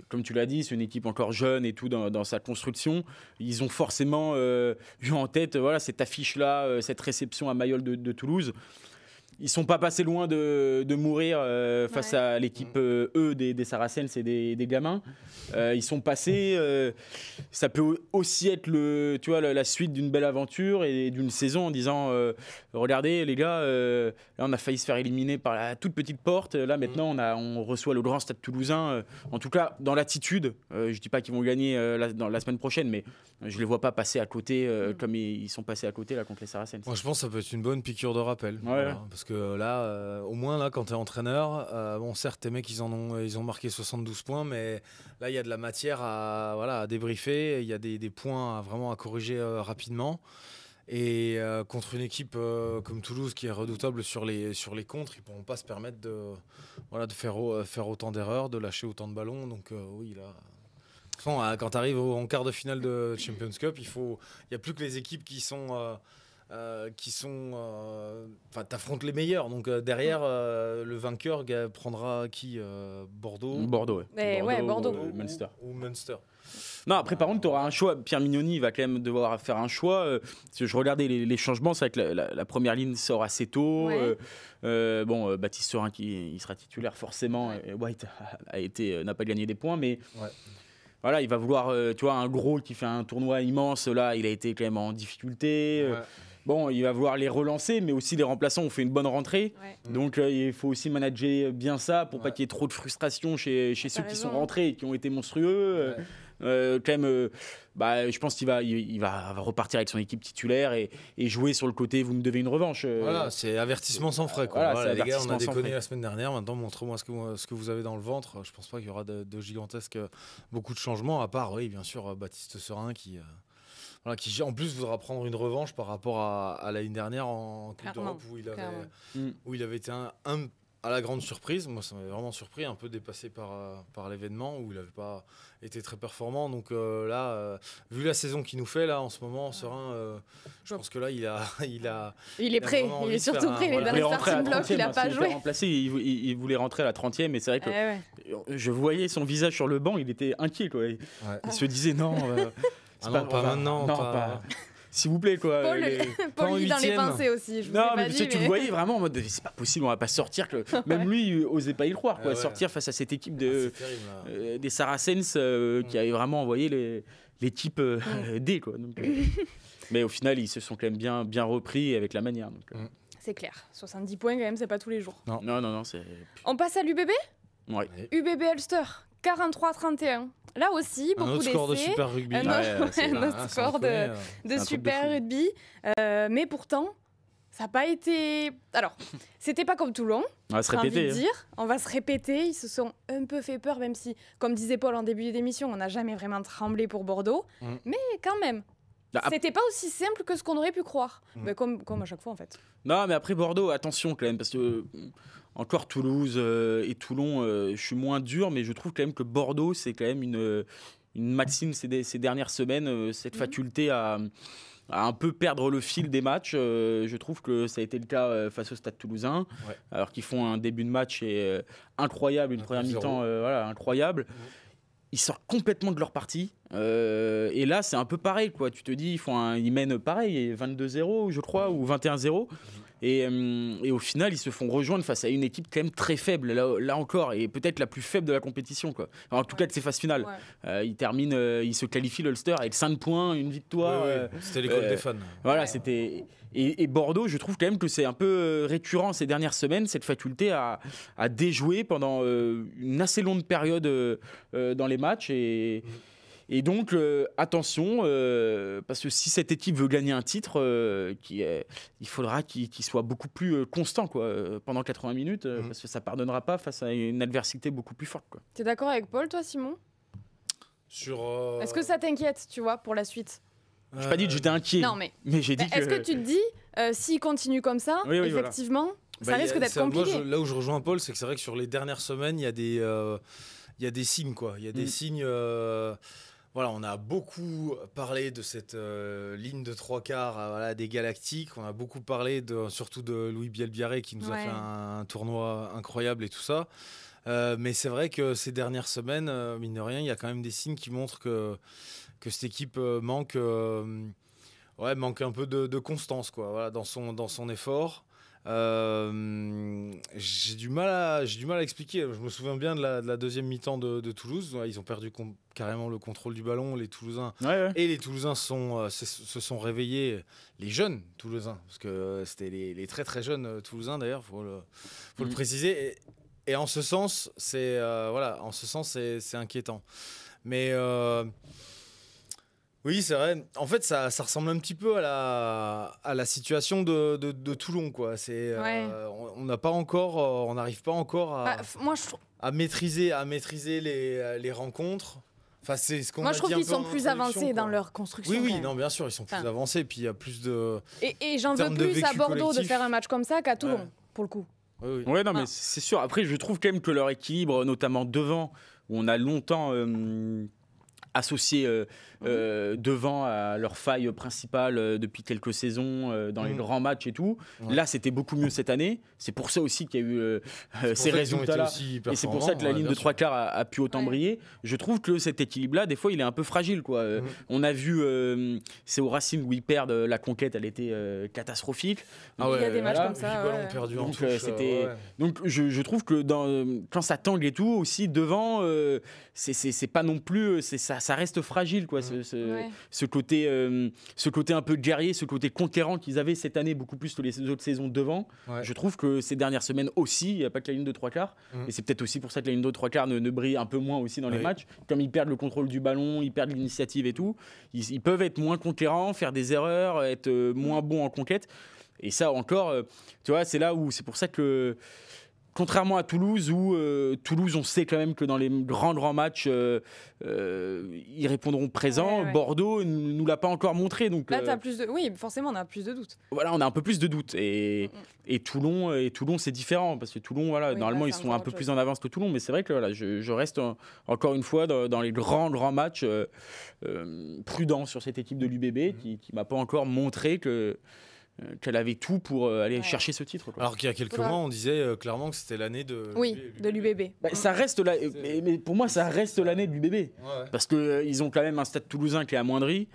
comme tu l'as dit, c'est une équipe encore jeune et tout dans sa construction. Ils ont forcément eu en tête cette affiche-là, cette réception à Mayol de Toulouse. ils sont pas passés loin de mourir face à l'équipe des Saracens et des gamins. Ils sont passés. Ça peut aussi être la suite d'une belle aventure et d'une saison en disant regardez les gars, là on a failli se faire éliminer par la toute petite porte. Là maintenant on reçoit le grand Stade Toulousain. En tout cas dans l'attitude. Je dis pas qu'ils vont gagner la semaine prochaine, mais je les vois pas passer à côté comme ils sont passés à côté là contre les Saracens. Moi je pense que ça peut être une bonne piqûre de rappel. Voilà, parce que là, au moins là, quand tu es entraîneur, bon certes tes mecs ils ont marqué 72 points, mais là il y a de la matière à débriefer, il y a des points vraiment à corriger rapidement. Et contre une équipe comme Toulouse qui est redoutable sur les contres, ils ne pourront pas se permettre de faire autant d'erreurs, de lâcher autant de ballons. Donc oui là. Quand tu arrives en quart de finale de Champions Cup, il n'y a plus que les équipes qui sont t'affrontes les meilleurs. Donc derrière, le vainqueur prendra qui Bordeaux. Bordeaux. Bordeaux. Munster. Ou Munster. Non, après, par contre, tu auras un choix. Pierre Mignoni va quand même devoir faire un choix. Parce que je regardais les changements. C'est vrai que la première ligne sort assez tôt. Baptiste Serin il sera titulaire forcément. White n'a pas gagné des points, mais. Voilà, il va vouloir, un gros qui fait un tournoi immense. Là, il a été quand même en difficulté. Bon, il va vouloir les relancer, mais aussi les remplaçants ont fait une bonne rentrée. Donc, il faut aussi manager bien ça pour pas qu'il y ait trop de frustration chez ceux qui sont rentrés et qui ont été monstrueux. Je pense qu'il va repartir avec son équipe titulaire et jouer sur le côté vous me devez une revanche. Voilà, c'est avertissement sans frais. Les gars, on a déconné la semaine dernière. Maintenant, montrez-moi ce que vous avez dans le ventre. Je pense pas qu'il y aura de gigantesques beaucoup de changements, à part, oui, bien sûr, Baptiste Serin qui en plus voudra prendre une revanche par rapport à l'année dernière en Coupe d'Europe où il avait été à la grande surprise. Moi, ça m'avait vraiment surpris, un peu dépassé par l'événement où il n'avait pas été très performant. Donc vu la saison qu'il nous fait là en ce moment, Serin, je pense que là il est prêt. Il est surtout prêt. Il est dans les starting blocks. Il n'a pas joué. Il voulait rentrer à la 30e, et c'est vrai que je voyais son visage sur le banc. Il était inquiet, quoi. Il se disait non. Pas maintenant. S'il vous plaît, quoi. Paul lit dans les pensées aussi. Tu le voyais vraiment en mode c'est pas possible, on va pas sortir. Même lui, il osait pas y croire, quoi. Sortir face à cette équipe des Saracens qui avait vraiment envoyé l'équipe D, quoi. Donc, mais au final, ils se sont quand même bien repris avec la manière. Donc, c'est clair. 70 points, quand même, c'est pas tous les jours. Non. On passe à l'UBB. Ouais. UBB Ulster, 43-31. Là aussi, beaucoup d'essais. Un autre score de Super Rugby. Un autre score de Super Rugby. Mais pourtant, ça n'a pas été... Alors, c'était pas comme Toulon. On va se répéter. On va se répéter. Ils se sont un peu fait peur, même si, comme disait Paul en début d'émission, on n'a jamais vraiment tremblé pour Bordeaux. Mais quand même, c'était pas aussi simple que ce qu'on aurait pu croire. Mais comme à chaque fois, en fait. Non, mais après Bordeaux, attention quand même, parce que... Encore Toulouse et Toulon, je suis moins dur, mais je trouve quand même que Bordeaux, c'est quand même une maxime ces dernières semaines, cette faculté à un peu perdre le fil des matchs. Je trouve que ça a été le cas face au Stade Toulousain, alors qu'ils font un début de match incroyable, une première mi-temps incroyable. Ils sortent complètement de leur partie. Et là, c'est un peu pareil, quoi. Tu te dis, ils mènent pareil, 22-0, je crois, ou 21-0. Et au final, ils se font rejoindre face à une équipe quand même très faible, là encore, et peut-être la plus faible de la compétition, quoi. En tout cas, de ces phases finales. Ils se qualifient l'Ulster avec 5 points, une victoire. C'était l'école des fans. Voilà, c'était... Et Bordeaux, je trouve quand même que c'est un peu récurrent ces dernières semaines, cette faculté à déjouer pendant une assez longue période dans les matchs. Et donc, attention, parce que si cette équipe veut gagner un titre, il faudra qu'il soit beaucoup plus constant, quoi, pendant 80 minutes, parce que ça ne pardonnera pas face à une adversité beaucoup plus forte, quoi. Tu es d'accord avec Paul, toi, Simon ? Est-ce que ça t'inquiète, tu vois, pour la suite ? Je n'ai pas dit que j'étais inquiet, mais j'ai dit que... Est-ce que tu te dis, s'il continue comme ça, effectivement, ça risque d'être compliqué ? Moi, là où je rejoins Paul, c'est que c'est vrai que sur les dernières semaines, il y a des signes, quoi. Il y a des signes... Voilà, on a beaucoup parlé de cette ligne de 3/4 des Galactiques. On a beaucoup parlé surtout de Louis Bielbiarré qui nous a fait un tournoi incroyable et tout ça. Mais c'est vrai que ces dernières semaines, mine de rien, il y a quand même des signes qui montrent que cette équipe manque un peu de constance, quoi, voilà, dans son effort. J'ai du mal à expliquer. Je me souviens bien de la deuxième mi-temps de Toulouse. Ils ont perdu carrément le contrôle du ballon, les Toulousains. Et les Toulousains se sont réveillés, les jeunes Toulousains, parce que c'était les très très jeunes Toulousains d'ailleurs, faut le préciser. Et en ce sens, c'est inquiétant. Mais oui, c'est vrai. En fait, ça ressemble un petit peu à la situation de Toulon, quoi. On n'arrive pas encore à maîtriser les rencontres. Enfin, c'est ce qu'on Moi, je trouve qu'ils sont plus avancés dans leur construction. Oui, non, bien sûr, ils sont plus avancés. Puis il y a plus de. Et j'en veux plus à Bordeaux de faire un match comme ça qu'à Toulon, pour le coup. Ouais, non, mais c'est sûr. Après, je trouve quand même que leur équilibre, notamment devant, où on a longtemps associé devant à leur faille principale depuis quelques saisons dans les grands matchs et tout. Là, c'était beaucoup mieux cette année. C'est pour ça aussi qu'il y a eu ces résultats-là. Et c'est pour ça que la ligne de 3 quarts a pu autant briller. Je trouve que cet équilibre-là, des fois, il est un peu fragile, quoi. On a vu, c'est au Racing où ils perdent la conquête, elle était catastrophique. Il y a des matchs comme ça. Perdu en touche, Donc, je trouve que quand ça tangue et tout, aussi devant, c'est pas non plus, ça reste fragile, quoi. Ce côté un peu guerrier, ce côté conquérant qu'ils avaient cette année beaucoup plus que les autres saisons devant. Je trouve que ces dernières semaines aussi, il n'y a pas que la ligne de 3 quarts. Et c'est peut-être aussi pour ça que la ligne de 3 quarts ne brille un peu moins aussi dans les matchs. Comme ils perdent le contrôle du ballon, ils perdent l'initiative et tout, ils peuvent être moins conquérants, faire des erreurs, être moins bons en conquête. Et ça encore, tu vois, c'est pour ça que contrairement à Toulouse, où Toulouse, on sait quand même que dans les grands matchs, ils répondront présents. Bordeaux ne nous l'a pas encore montré. Donc, là, oui, forcément, on a plus de doutes. Voilà, on a un peu plus de doutes. Et Toulon, c'est différent. Parce que Toulon, normalement, ils sont un peu plus en avance que Toulon. Mais c'est vrai que je reste encore une fois dans les grands matchs prudent sur cette équipe de l'UBB qui ne m'a pas encore montré qu'elle avait tout pour aller chercher ce titre, quoi. Alors qu'il y a quelques mois, on disait clairement que c'était l'année de l'UBB. Ça reste mais pour moi, ça reste l'année de l'UBB. Parce qu'ils ont quand même un stade toulousain qui est amoindri,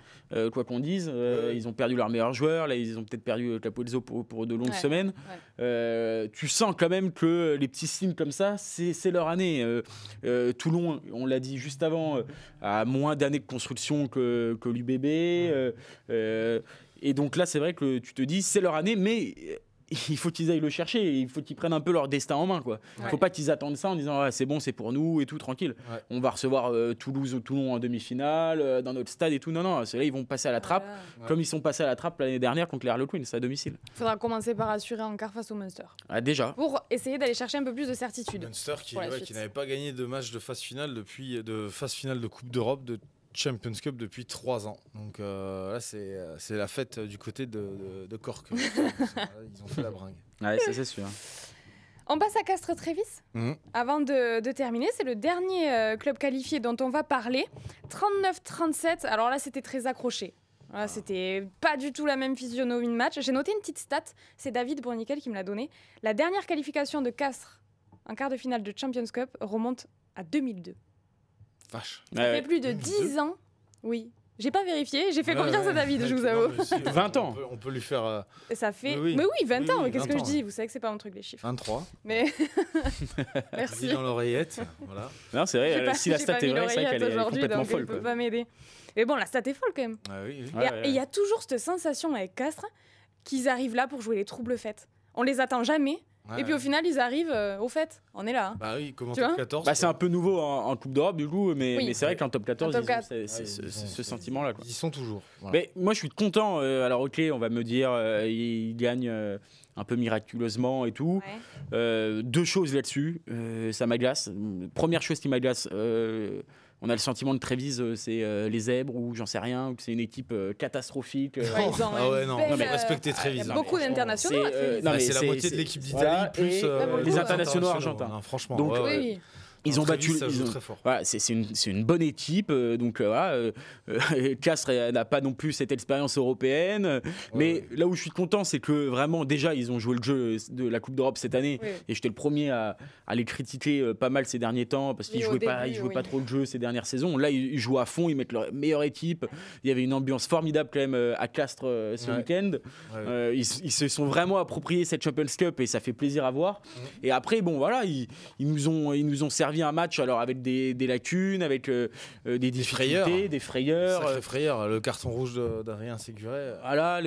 quoi qu'on dise. Ils ont perdu leur meilleur joueur. Là, ils ont peut-être perdu Capozzo pour de longues semaines. Tu sens quand même que les petits signes comme ça, c'est leur année. Toulon, on l'a dit juste avant, a moins d'années de construction que l'UBB. Et donc là, c'est vrai que tu te dis, c'est leur année, mais il faut qu'ils aillent le chercher. Il faut qu'ils prennent un peu leur destin en main, quoi. Il ne faut pas qu'ils attendent ça en disant c'est bon, c'est pour nous et tout, tranquille. On va recevoir Toulouse ou Toulon en demi-finale, dans notre stade et tout. Non, là, ils vont passer à la trappe, comme ils sont passés à la trappe l'année dernière contre les Harlequins, à domicile. Il faudra commencer par assurer en quart face au Munster. Déjà. Pour essayer d'aller chercher un peu plus de certitude. Munster qui n'avait pas gagné de match de phase finale de Coupe d'Europe de Champions Cup depuis 3 ans. Donc là, c'est la fête du côté de Cork. Ils ont fait la bringue. Ouais, ça c'est sûr. On passe à Castres-Trévis. Avant de terminer, c'est le dernier club qualifié dont on va parler. 39-37. Alors là, c'était très accroché. Voilà, c'était pas du tout la même physionomie de match. J'ai noté une petite stat. C'est David Bourniquel qui me l'a donné. La dernière qualification de Castres en quart de finale de Champions Cup remonte à 2002. Vache. Ça fait plus de 10 ans. Oui. J'ai pas vérifié, j'ai fait confiance à David, je vous avoue. 20 ans. On peut lui faire. Ça fait. Mais oui, 20 ans. Qu'est-ce que je dis ? Vous savez que c'est pas mon truc, les chiffres. 23. Mais. Merci. Dans l'oreillette. Voilà. Non, c'est vrai, si la stat est vraie, c'est vrai qu'elle est complètement folle. Elle peut pas m'aider. Mais bon, la stat est folle quand même. Et il y a toujours cette sensation avec Castres qu'ils arrivent là pour jouer les troubles fêtes. On les attend jamais. Et puis au final, ils arrivent au fait. On est là. Bah oui, comment top 14 c'est un peu nouveau en Coupe d'Europe du coup, mais c'est vrai qu'en top 14, ils ont ce sentiment-là, quoi. Ils y sont toujours. Voilà. Mais moi, je suis content. Alors ok, on va me dire, ils gagnent un peu miraculeusement et tout. 2 choses là-dessus, ça m'agace. Première chose qui m'agace. On a le sentiment de Trévise, c'est les zèbres ou j'en sais rien, ou que c'est une équipe catastrophique. Respectez Trévise. Il y a beaucoup d'internationaux. C'est la moitié de l'équipe d'Italie, plus les internationaux argentins. Franchement. Donc, Ils ont battu. Ça joue très fort. Voilà, c'est une bonne équipe. Donc voilà, Castres n'a pas non plus cette expérience européenne. Mais là où je suis content, c'est que vraiment, déjà, ils ont joué le jeu de la Coupe d'Europe cette année. Et j'étais le premier à les critiquer pas mal ces derniers temps parce qu'ils ne jouaient pas trop le jeu ces dernières saisons. Là, ils jouent à fond, ils mettent leur meilleure équipe. Il y avait une ambiance formidable quand même à Castres ce week-end. Ils se sont vraiment appropriés cette Champions Cup et ça fait plaisir à voir. Et après, bon, voilà, ils nous ont servi un match alors avec des lacunes, avec des difficultés, des frayeurs. Sacré frayeur, le carton rouge d'Adrien Séguré. Voilà,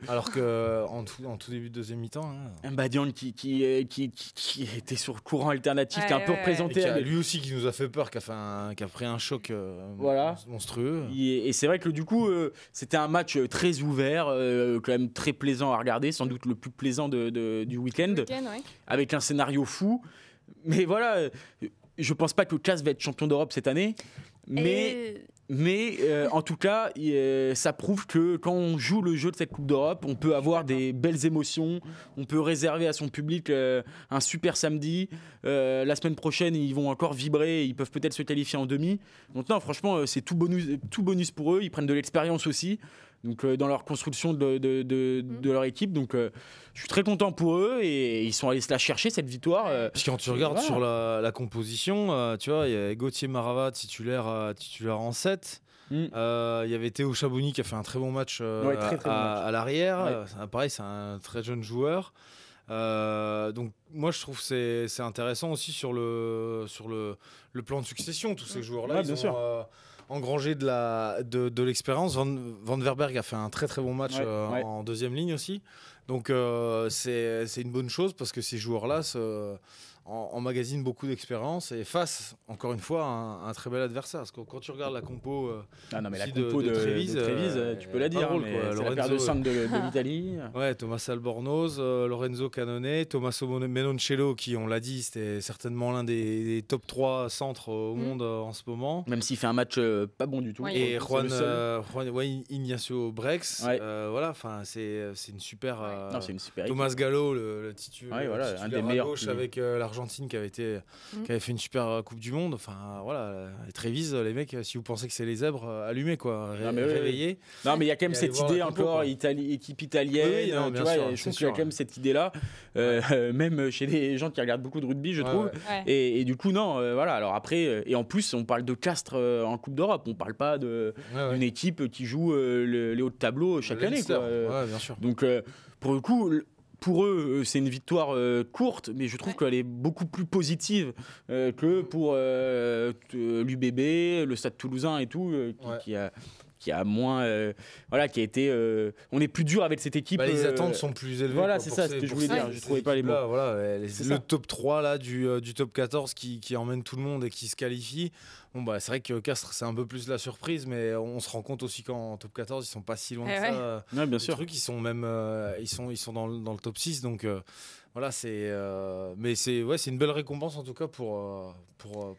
alors qu'en tout début de deuxième mi-temps. Un Badian qui était sur le courant alternatif, qui est un peu représenté. Lui aussi qui nous a fait peur, qui a pris un choc monstrueux. Et c'est vrai que du coup, c'était un match très ouvert, quand même très plaisant à regarder, sans doute le plus plaisant du week-end, avec un scénario fou. Mais voilà, je pense pas que Castres va être champion d'Europe cette année, mais en tout cas, ça prouve que quand on joue le jeu de cette Coupe d'Europe, on peut avoir des belles émotions, on peut réserver à son public un super samedi. La semaine prochaine, ils vont encore vibrer, ils peuvent peut-être se qualifier en demi. Donc non, franchement, c'est tout bonus pour eux, ils prennent de l'expérience aussi. Donc dans leur construction de leur équipe, donc je suis très content pour eux et ils sont allés se la chercher cette victoire. Parce que quand tu regardes sur la composition, tu vois, il y a Gauthier Marava titulaire en 7. Il y avait Théo Chaboni qui a fait un très bon match à l'arrière. Pareil, c'est un très jeune joueur. Donc moi je trouve que c'est intéressant aussi sur le plan de succession. Tous ces joueurs-là, ils ont engrangé de l'expérience. Van Verberg a fait un très très bon match en deuxième ligne aussi. Donc c'est une bonne chose parce que ces joueurs-là emmagasinent beaucoup d'expérience et face, encore une fois, à un très bel adversaire. Parce que quand tu regardes la compo, la compo de Trévise, tu peux la dire. C'est la paire de 5 de l'Italie. Thomas Albornoz, Lorenzo Canone, Tommaso Menoncello, qui, on l'a dit, c'était certainement l'un des top 3 centres au monde en ce moment. Même s'il fait un match pas bon du tout. Et Juan Ignacio Brex. Voilà, c'est une super. C'est une super Thomas Gallo, le titulaire, un des meilleurs gauche avec l'Argentine qui avait fait une super Coupe du Monde. Enfin voilà, les Trévise, les mecs, si vous pensez que c'est les zèbres, allumez quoi, réveillez. Non mais il y a quand même cette idée encore, équipe italienne. Tu vois, je trouve qu'il y a quand même cette idée-là, même chez les gens qui regardent beaucoup de rugby, je trouve. Et du coup non, voilà. Alors après, et en plus on parle de Castres en Coupe d'Europe, on parle pas d'une équipe qui joue les hauts de tableau chaque année. Bien sûr. Donc pour le coup. Pour eux, c'est une victoire courte, mais je trouve qu'elle est beaucoup plus positive que pour l'UBB, le Stade Toulousain et tout, qui a moins, qui a été. On est plus dur avec cette équipe. Les attentes sont plus élevées. Voilà, c'est ça ce que je voulais dire. Je trouvais pas les mots. Le top 3 là du top 14 qui emmène tout le monde et qui se qualifie. Bon c'est vrai que Castres c'est un peu plus la surprise, mais on se rend compte aussi qu'en top 14 ils sont pas si loin de ça. Bien sûr. Trucs, ils sont même ils sont dans le top 6, donc voilà, mais c'est une belle récompense en tout cas pour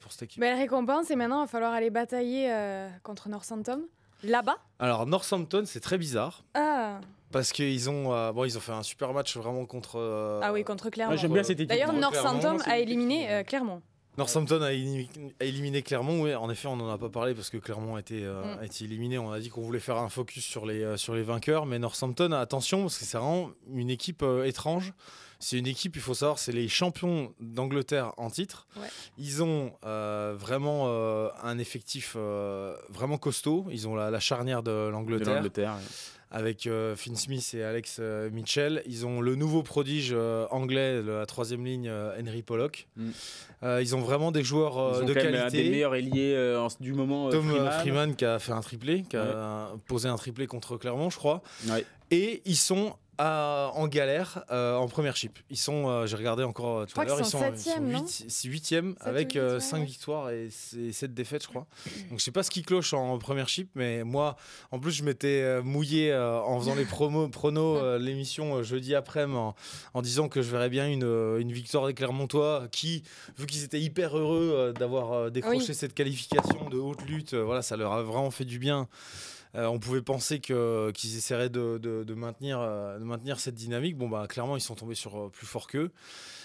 cette équipe. Belle récompense, et maintenant il va falloir aller batailler contre Northampton là-bas. Alors Northampton, c'est très bizarre. Parce qu'ils ont fait un super match vraiment contre contre Clermont. J'aime bien cette équipe. D'ailleurs, Northampton a éliminé Clermont. Northampton a éliminé Clermont. Oui, en effet, on n'en a pas parlé parce que Clermont a été éliminé. On a dit qu'on voulait faire un focus sur les vainqueurs. Mais Northampton, attention, parce que c'est vraiment une équipe étrange. C'est une équipe, il faut savoir, c'est les champions d'Angleterre en titre. Ils ont vraiment un effectif vraiment costaud. Ils ont la charnière de l'Angleterre. Avec Finn Smith et Alex Mitchell. Ils ont le nouveau prodige anglais, la troisième ligne, Henry Pollock. Ils ont vraiment des joueurs de qualité. Un des meilleurs ailiers du moment, Tom Freeman qui a fait un triplé, qui a posé un triplé contre Clermont, je crois. Et ils sont en galère en premiership. Ils sont, j'ai regardé encore tout à l'heure, ils sont 8e avec 5 victoires et 7 défaites, je crois. Donc je sais pas ce qui cloche en premiership, mais moi, en plus, je m'étais mouillé en faisant les pronos l'émission jeudi après-midi en disant que je verrais bien une victoire des Clermontois qui, vu qu'ils étaient hyper heureux d'avoir décroché cette qualification de haute lutte, voilà, ça leur a vraiment fait du bien. On pouvait penser qu'ils essaieraient de maintenir cette dynamique. Bon, bah, clairement, ils sont tombés sur plus fort qu'eux.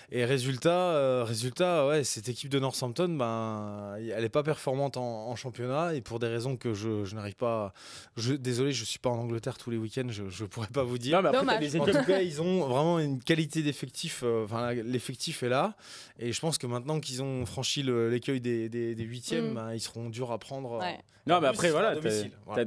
Et résultat, ouais, cette équipe de Northampton, elle n'est pas performante en championnat, et pour des raisons que je n'arrive pas. Désolé, je ne suis pas en Angleterre tous les week-ends, je ne pourrais pas vous dire. Non, mais après, en tout cas, ils ont vraiment une qualité d'effectif. L'effectif est là, et je pense que maintenant qu'ils ont franchi l'écueil des huitièmes, ils seront durs à prendre. Ouais. Non, mais après, voilà,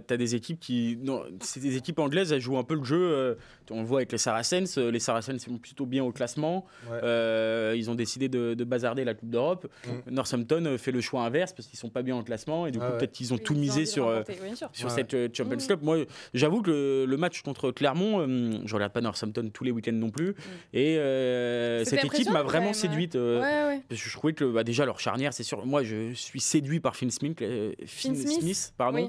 t'as des équipes qui. C'est des équipes anglaises, elles jouent un peu le jeu. On le voit avec les Saracens. Les Saracens sont plutôt bien au classement. Ouais. Ils ont décidé de bazarder la Coupe d'Europe. Northampton fait le choix inverse parce qu'ils sont pas bien en classement. Et du coup, peut-être qu'ils ont tout misé sur cette Champions Cup. Moi, j'avoue que le match contre Clermont, je regarde pas Northampton tous les week-ends non plus. Et cette équipe m'a vraiment séduite. Parce que je trouvais que déjà leur charnière, c'est sûr. Moi, je suis séduit par Finn Smith. Pardon,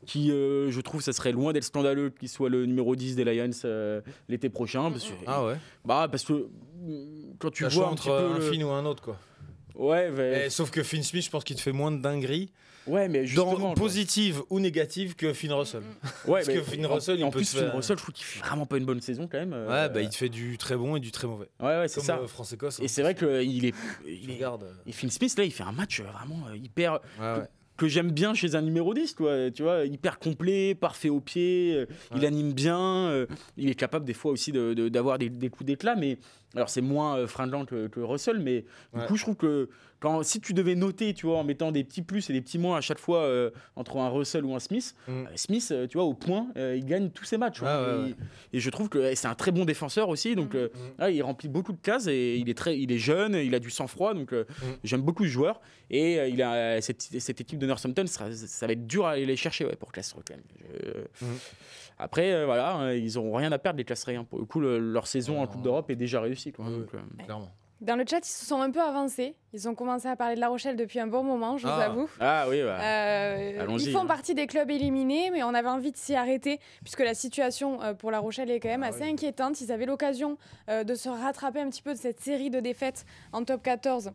qui je trouve ça serait loin d'être scandaleux qu'il soit le numéro 10 des Lions l'été prochain parce que quand tu vois entre un Finn ou un autre quoi. Ouais, sauf que Finn Smith, je pense qu'il te fait moins de dingueries. Ouais, mais justement, positive ou négative que Finn Russell. Ouais, parce que Finn Russell, en plus Finn Russell, je trouve qu'il fait vraiment pas une bonne saison quand même. Il te fait du très bon et du très mauvais. Ouais, c'est ça. France-Écosse. Et c'est vrai que il et Finn Smith là, il fait un match vraiment hyper. Que j'aime bien chez un numéro 10, quoi, tu vois, hyper complet, parfait au pied, il anime bien, il est capable des fois aussi d'avoir des coups d'éclat, mais alors c'est moins fringant que Russell, mais du coup je trouve que si tu devais noter, tu vois, en mettant des petits plus et des petits moins à chaque fois entre un Russell ou un Smith, Smith, tu vois, au point, il gagne tous ses matchs. Et je trouve que c'est un très bon défenseur aussi, donc il remplit beaucoup de cases et il est jeune, il a du sang-froid, donc j'aime beaucoup ce joueur. Et il a cette équipe de Northampton, ça va être dur à aller les chercher pour Clastres quand même. Après, voilà, ils n'auront rien à perdre les Clastres. Pour le coup, leur saison en Coupe d'Europe est déjà réussie. Clairement. Dans le chat, ils se sont un peu avancés. Ils ont commencé à parler de La Rochelle depuis un bon moment, je vous avoue. Ah oui, allons-y. Ils font partie des clubs éliminés, mais on avait envie de s'y arrêter, puisque la situation pour La Rochelle est quand même assez inquiétante. Ils avaient l'occasion de se rattraper un petit peu de cette série de défaites en top 14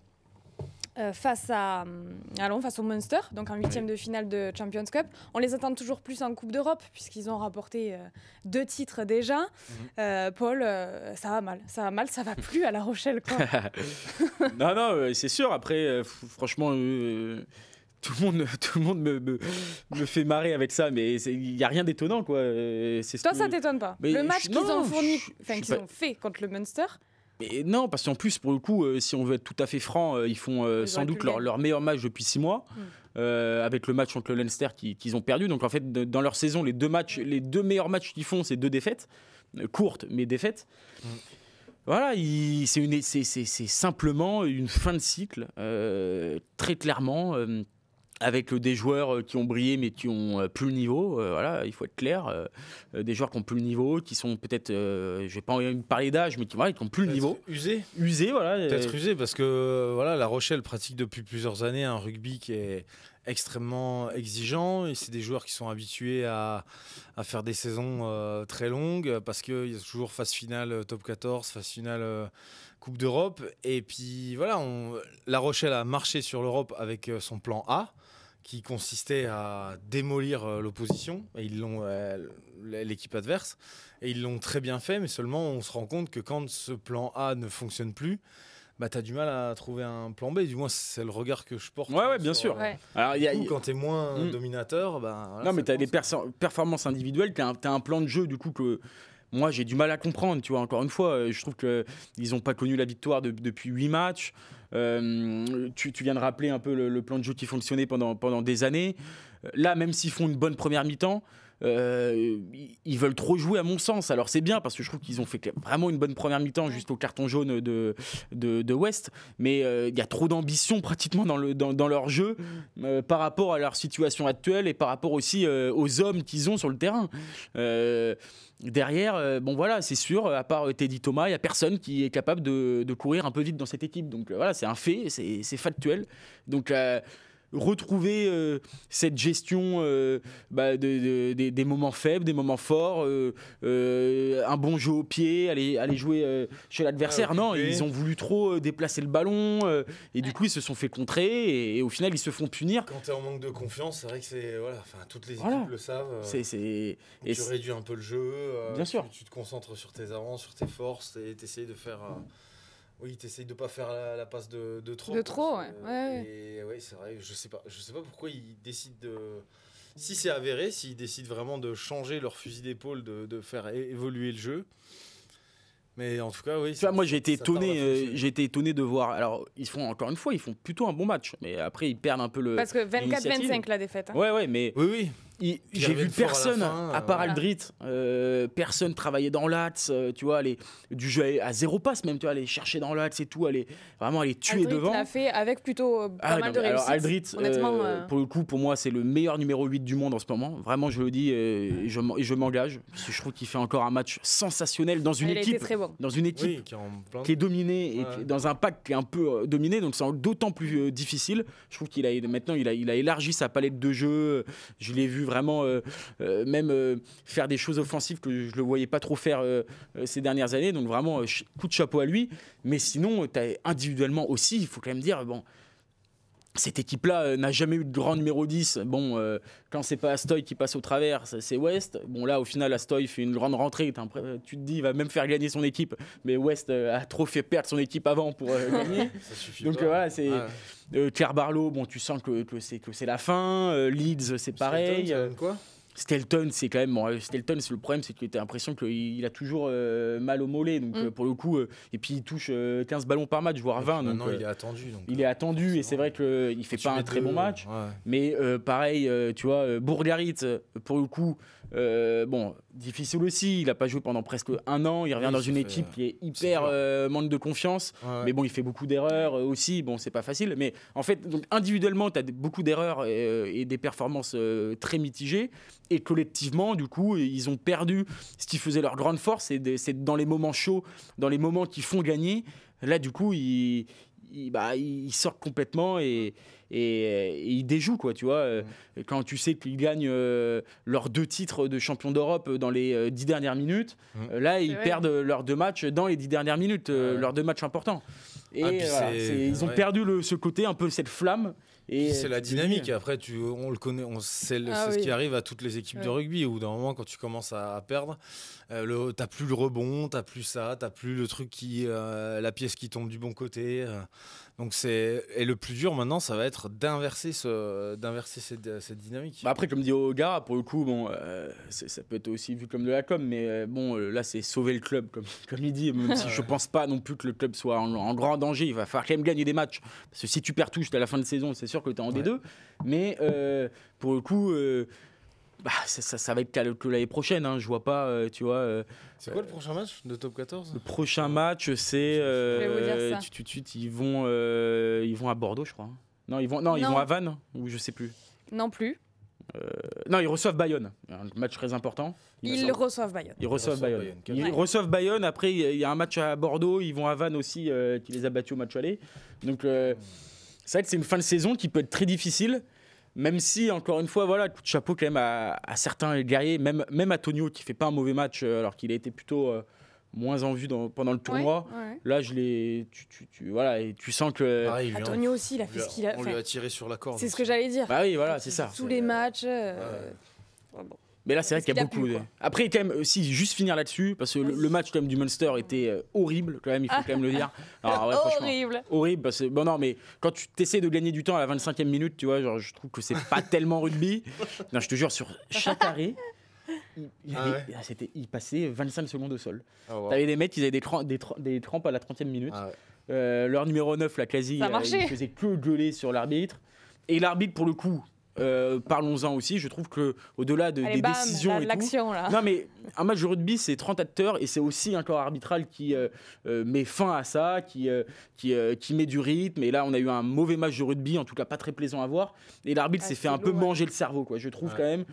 face au Munster, donc en 8e de finale de Champions Cup. On les attend toujours plus en Coupe d'Europe, puisqu'ils ont remporté 2 titres déjà. Paul, ça va mal, ça va plus à La Rochelle, quoi. non, c'est sûr. Après, franchement... Tout le monde me fait marrer avec ça, mais il n'y a rien d'étonnant, quoi. Toi, ça t'étonne pas. Le match qu'ils ont fait contre le Munster. Mais non, parce qu'en plus, pour le coup, si on veut être tout à fait franc, ils font sans doute leur meilleur match depuis 6 mois, avec le match contre le Leinster qu'ils ont perdu. Donc en fait, dans leur saison, les 2 meilleurs matchs qu'ils font, c'est 2 défaites, courtes, mais défaites. Voilà, c'est simplement une fin de cycle, très clairement. Avec des joueurs qui ont brillé mais qui ont plus le niveau, voilà, il faut être clair, des joueurs qui ont plus le niveau, qui sont peut-être, je vais pas parler d'âge, mais qui ont plus le niveau. Usés, voilà. Peut-être usés parce que voilà, La Rochelle pratique depuis plusieurs années un rugby qui est extrêmement exigeant, et c'est des joueurs qui sont habitués à faire des saisons très longues, parce qu'il y a toujours phase finale top 14, phase finale Coupe d'Europe, et puis voilà, La Rochelle a marché sur l'Europe avec son plan A, qui consistait à démolir l'opposition, et l'équipe adverse, et ils l'ont très bien fait, mais seulement on se rend compte que quand ce plan A ne fonctionne plus, tu as du mal à trouver un plan B, du moins c'est le regard que je porte. Ouais, bien sûr. Alors, quand tu es moins dominateur, voilà, non, mais tu as des performances individuelles, tu as un plan de jeu du coup que moi j'ai du mal à comprendre, tu vois. Encore une fois, je trouve qu'ils n'ont pas connu la victoire depuis 8 matchs. Tu viens de rappeler un peu le plan de jeu qui fonctionnait pendant des années. Là, même s'ils font une bonne première mi-temps, ils veulent trop jouer à mon sens. Alors c'est bien parce que je trouve qu'ils ont fait vraiment une bonne première mi-temps juste au carton jaune de West, mais il y a trop d'ambition pratiquement dans leur jeu par rapport à leur situation actuelle et par rapport aussi aux hommes qu'ils ont sur le terrain. Derrière, bon voilà, c'est sûr, à part Teddy Thomas, il n'y a personne qui est capable de courir un peu vite dans cette équipe. Donc voilà, c'est un fait, c'est factuel. Donc retrouver cette gestion des moments faibles, des moments forts, un bon jeu au pied, aller jouer chez l'adversaire. Non, ils ont voulu trop déplacer le ballon et du coup ils se sont fait contrer et au final ils se font punir. Quand t'es en manque de confiance, c'est vrai que c'est toutes les équipes le savent. Tu réduis un peu le jeu. Bien sûr. Tu te concentres sur tes avances, sur tes forces et t'essayes de faire. T'essayes de pas faire la passe de trop. De trop, ouais. Et ouais, c'est vrai. Je sais pas pourquoi ils décident de. Si c'est avéré, s'ils décident vraiment de changer leur fusil d'épaule, de faire évoluer le jeu. Mais en tout cas, oui. Tu vois, moi, j'ai été étonné de voir. Alors, ils font plutôt un bon match. Mais après, ils perdent un peu le. Parce que 24-25 la défaite. Hein. Ouais, mais. Oui. J'ai vu personne, à part Aldrit, personne travailler dans l'axe, tu vois, du jeu à 0 passe même, tu vois, aller chercher dans l'axe et tout, aller tuer devant. Aldrit l'a fait avec plutôt pas mal de réussite. Alors Aldrit, pour le coup, pour moi, c'est le meilleur numéro 8 du monde en ce moment. Vraiment, je le dis et je m'engage. Parce que je trouve qu'il fait encore un match sensationnel dans une équipe, qui est dominée et dans un pack qui est un peu dominé, donc c'est d'autant plus difficile. Je trouve qu'il a élargi sa palette de jeu. Je l'ai vu vraiment faire des choses offensives que je le voyais pas trop faire ces dernières années, donc vraiment coup de chapeau à lui. Mais sinon individuellement aussi, il faut quand même dire cette équipe-là n'a jamais eu de grand numéro 10. Quand c'est pas Astoy qui passe au travers, c'est West. Bon, là, au final, Astoy fait une grande rentrée. Tu te dis, il va même faire gagner son équipe. Mais West a trop fait perdre son équipe avant pour gagner. Ça suffit. Donc voilà, c'est Claire Barlow. Bon, tu sens que c'est la fin. Leeds, c'est pareil. Stelton, c'est quand même. Stelton, le problème, c'est que tu as l'impression qu'il a toujours mal au mollet. Donc, pour le coup, et puis il touche 15 ballons par match, voire 20. Maintenant, il est attendu. Il est attendu, et c'est vrai qu'il ne fait pas un très bon match. Ouais. Mais pareil, tu vois, Bourgarit, pour le coup, difficile aussi. Il n'a pas joué pendant presque un an. Il revient dans une équipe qui est hyper manque de confiance. Ouais. Mais bon, il fait beaucoup d'erreurs aussi. Bon, c'est pas facile. Mais en fait, donc, individuellement, tu as beaucoup d'erreurs et des performances très mitigées. Et collectivement, du coup, ils ont perdu ce qui faisait leur grande force. C'est dans les moments chauds, dans les moments qui font gagner. Là, du coup, ils sortent complètement et ils déjouent, quoi, tu vois. Quand tu sais qu'ils gagnent leurs 2 titres de champion d'Europe dans les 10 dernières minutes, là, ils perdent leurs 2 matchs dans les 10 dernières minutes, leurs 2 matchs importants. Et ils ont perdu ce côté, un peu cette flamme. Et c'est la dynamique. Après, on le connaît, c'est ce qui arrive à toutes les équipes de rugby. Au bout d'un moment, quand tu commences à perdre, t'as plus le rebond, t'as plus ça, t'as plus le truc la pièce qui tombe du bon côté. Donc et le plus dur maintenant, ça va être d'inverser cette dynamique. Après, comme dit Ogara, pour le coup, ça peut être aussi vu comme de la com, mais là, c'est sauver le club, comme il dit. Même si je pense pas non plus que le club soit en grand danger, il va falloir quand même gagner des matchs. Parce que si tu perds tout jusqu'à la fin de saison, c'est sûr que tu es en D2. Mais pour le coup, ça va être que l'année prochaine. Hein. Je vois pas, tu vois. C'est quoi le prochain match de Top 14 ? Le prochain match, c'est tout de suite, ils vont à Bordeaux, je crois. Non, ils vont à Vannes, ou je sais plus. Non plus. Non, ils reçoivent Bayonne. Un match très important. Ils reçoivent Bayonne. Ils reçoivent Bayonne. Après, il y a un match à Bordeaux. Ils vont à Vannes aussi, qui les a battus au match aller. Donc, c'est vrai que c'est une fin de saison qui peut être très difficile. Même si, encore une fois, voilà, coup de chapeau quand même à certains guerriers, même à Tonio qui fait pas un mauvais match alors qu'il a été plutôt moins en vue pendant le tournoi. Là, et tu sens que... Pareil, Tonio aussi, il a fait ce qu'il a fait. On lui a tiré sur la corde. C'est ce que j'allais dire. Bah oui, voilà, c'est ça. Tous les matchs. Bon. Mais là, c'est vrai qu'il y a beaucoup. Après, quand même, juste finir là-dessus, parce que le match quand même du Munster était horrible, quand même, il faut quand même le dire. Alors, horrible. Parce que, non, mais quand tu essaies de gagner du temps à la 25e minute, tu vois, genre, je trouve que c'est pas tellement rugby. Non, je te jure, sur chaque arrêt, il passait 25 secondes au sol. T'avais des mecs qui avaient des crampes à la 30e minute. Leur numéro 9, la quasi, il faisait que gueuler sur l'arbitre. Et l'arbitre, pour le coup, parlons-en aussi, je trouve que au-delà des décisions et tout, là. Non mais un match de rugby c'est 30 acteurs et c'est aussi un corps arbitral qui met fin à ça, qui met du rythme. Et là on a eu un mauvais match de rugby, en tout cas pas très plaisant à voir, et l'arbitre s'est fait un peu manger le cerveau, quoi, je trouve quand même.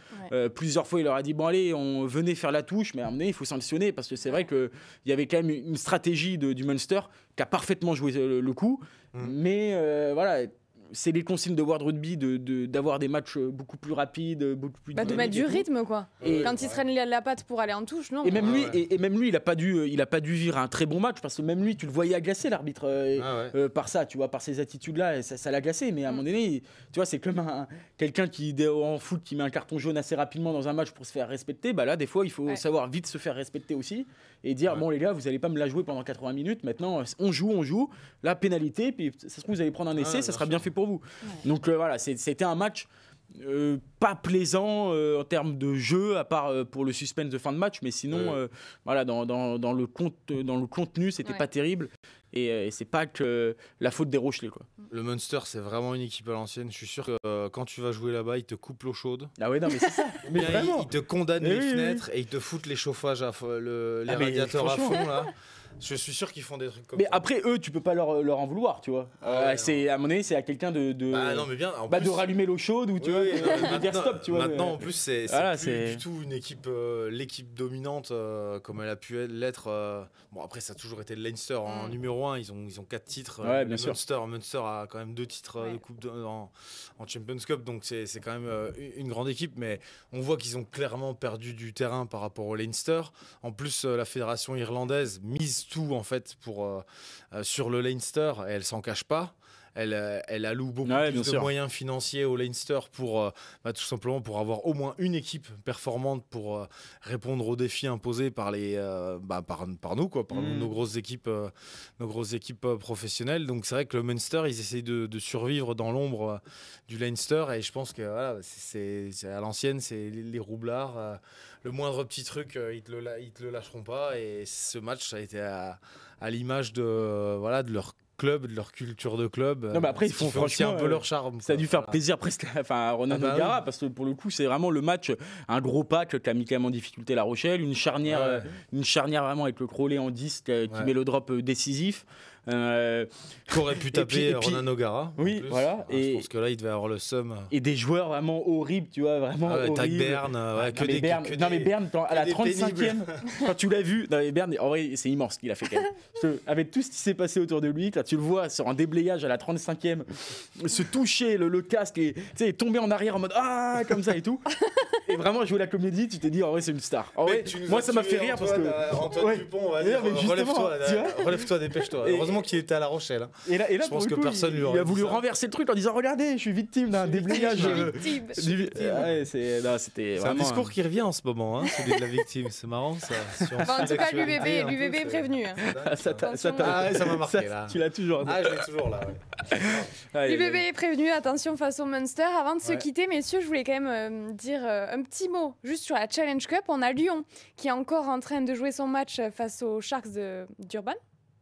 Plusieurs fois il leur a dit bon allez, on venait faire la touche, mais à un moment donné il faut sanctionner, parce que c'est vrai qu'il y avait quand même une stratégie du Munster qui a parfaitement joué le coup. Mais voilà, c'est les consignes de World Rugby d'avoir des matchs beaucoup plus rapides, beaucoup plus de mettre du rythme, quoi. Et quand il se traîne la patte pour aller en touche, non. Et même lui, il a pas dû vivre un très bon match parce que même lui, tu le voyais agacé, l'arbitre, par ça, tu vois, par ces attitudes-là, ça l'agaçait. Mais à un moment donné, tu vois, c'est comme quelqu'un qui en foot qui met un carton jaune assez rapidement dans un match pour se faire respecter. Bah là, des fois, il faut savoir vite se faire respecter aussi et dire bon les gars, vous allez pas me la jouer pendant 80 minutes. Maintenant, on joue, la pénalité, puis ça se trouve vous allez prendre un essai, ça sera bien fait pour vous. Donc voilà, c'était un match pas plaisant en termes de jeu, à part pour le suspense de fin de match, mais sinon, voilà, dans le contenu, c'était pas terrible. Et c'est pas que la faute des Rochelais, quoi. Le Munster, c'est vraiment une équipe à l'ancienne. Je suis sûr que quand tu vas jouer là-bas, ils te coupent l'eau chaude. Ah ouais, non, mais c'est ça. Mais ils te condamnent les fenêtres et ils te foutent les chauffages, les radiateurs à fond, là. Je suis sûr qu'ils font des trucs comme ça. Mais après, eux, tu peux pas leur en vouloir, tu vois. C'est, à mon avis, c'est à quelqu'un de rallumer l'eau chaude ou tu vois, de dire stop, tu vois. Maintenant, en plus, c'est plus du tout une équipe, l'équipe dominante comme elle a pu l'être. Bon, après, ça a toujours été le Leinster en numéro 1. Ils ont 4 titres. Bien sûr. Munster a quand même 2 titres de coupe en Champions Cup, donc c'est quand même une grande équipe. Mais on voit qu'ils ont clairement perdu du terrain par rapport au Leinster. En plus, la fédération irlandaise mise tout en fait sur le Leinster et elle s'en cache pas. Elle alloue beaucoup plus de moyens financiers au Leinster pour tout simplement pour avoir au moins une équipe performante pour répondre aux défis imposés par par nous, quoi, par nos grosses équipes professionnelles. Donc c'est vrai que le Munster, ils essayent de survivre dans l'ombre du Leinster et je pense que voilà, c'est à l'ancienne, c'est les roublards. Le moindre petit truc, ils te le lâcheront pas. Et ce match, ça a été à l'image de leur club, de leur culture de club. Non, mais après, ils font franchement un peu leur charme. Ça a dû faire plaisir presque à Ronan O'Gara, parce que pour le coup, c'est vraiment le match, un gros pack qui a mis quand même en difficulté La Rochelle, une charnière vraiment avec le Crowley en 10 qui met le drop décisif. Qu'aurait pu taper Ronan O'Gara. Oui, voilà. Je pense que là, il devait avoir le seum. Et des joueurs vraiment horribles, tu vois, vraiment horribles. Tag Bern, mais Bern, à la 35e, quand tu l'as vu, Bern, en vrai, c'est immense ce qu'il a fait quand même. Avec tout ce qui s'est passé autour de lui, là, tu le vois sur un déblayage à la 35e, se toucher le casque et tomber en arrière en mode comme ça et tout. Et vraiment jouer la comédie, tu t'es dit, en vrai, c'est une star. En vrai, moi, ça m'a fait rire parce que. Antoine Dupont, on va dire, relève-toi, dépêche-toi. Heureusement qu'il était à La Rochelle. Et là, je pense que personne lui aurait il a voulu renverser le truc en disant regardez, je suis victime d'un déblayage. C'était un discours qui revient en ce moment, celui de la victime. C'est marrant ça. En tout cas, l'UBB est prévenu. Ça m'a marqué là. Tu l'as toujours. Je l'ai toujours là. L'UBB est prévenu. Attention face au Munster. Avant de se quitter, messieurs, je voulais quand même dire un petit mot juste sur la Challenge Cup. On a Lyon qui est encore en train de jouer son match face aux Sharks d'Urban.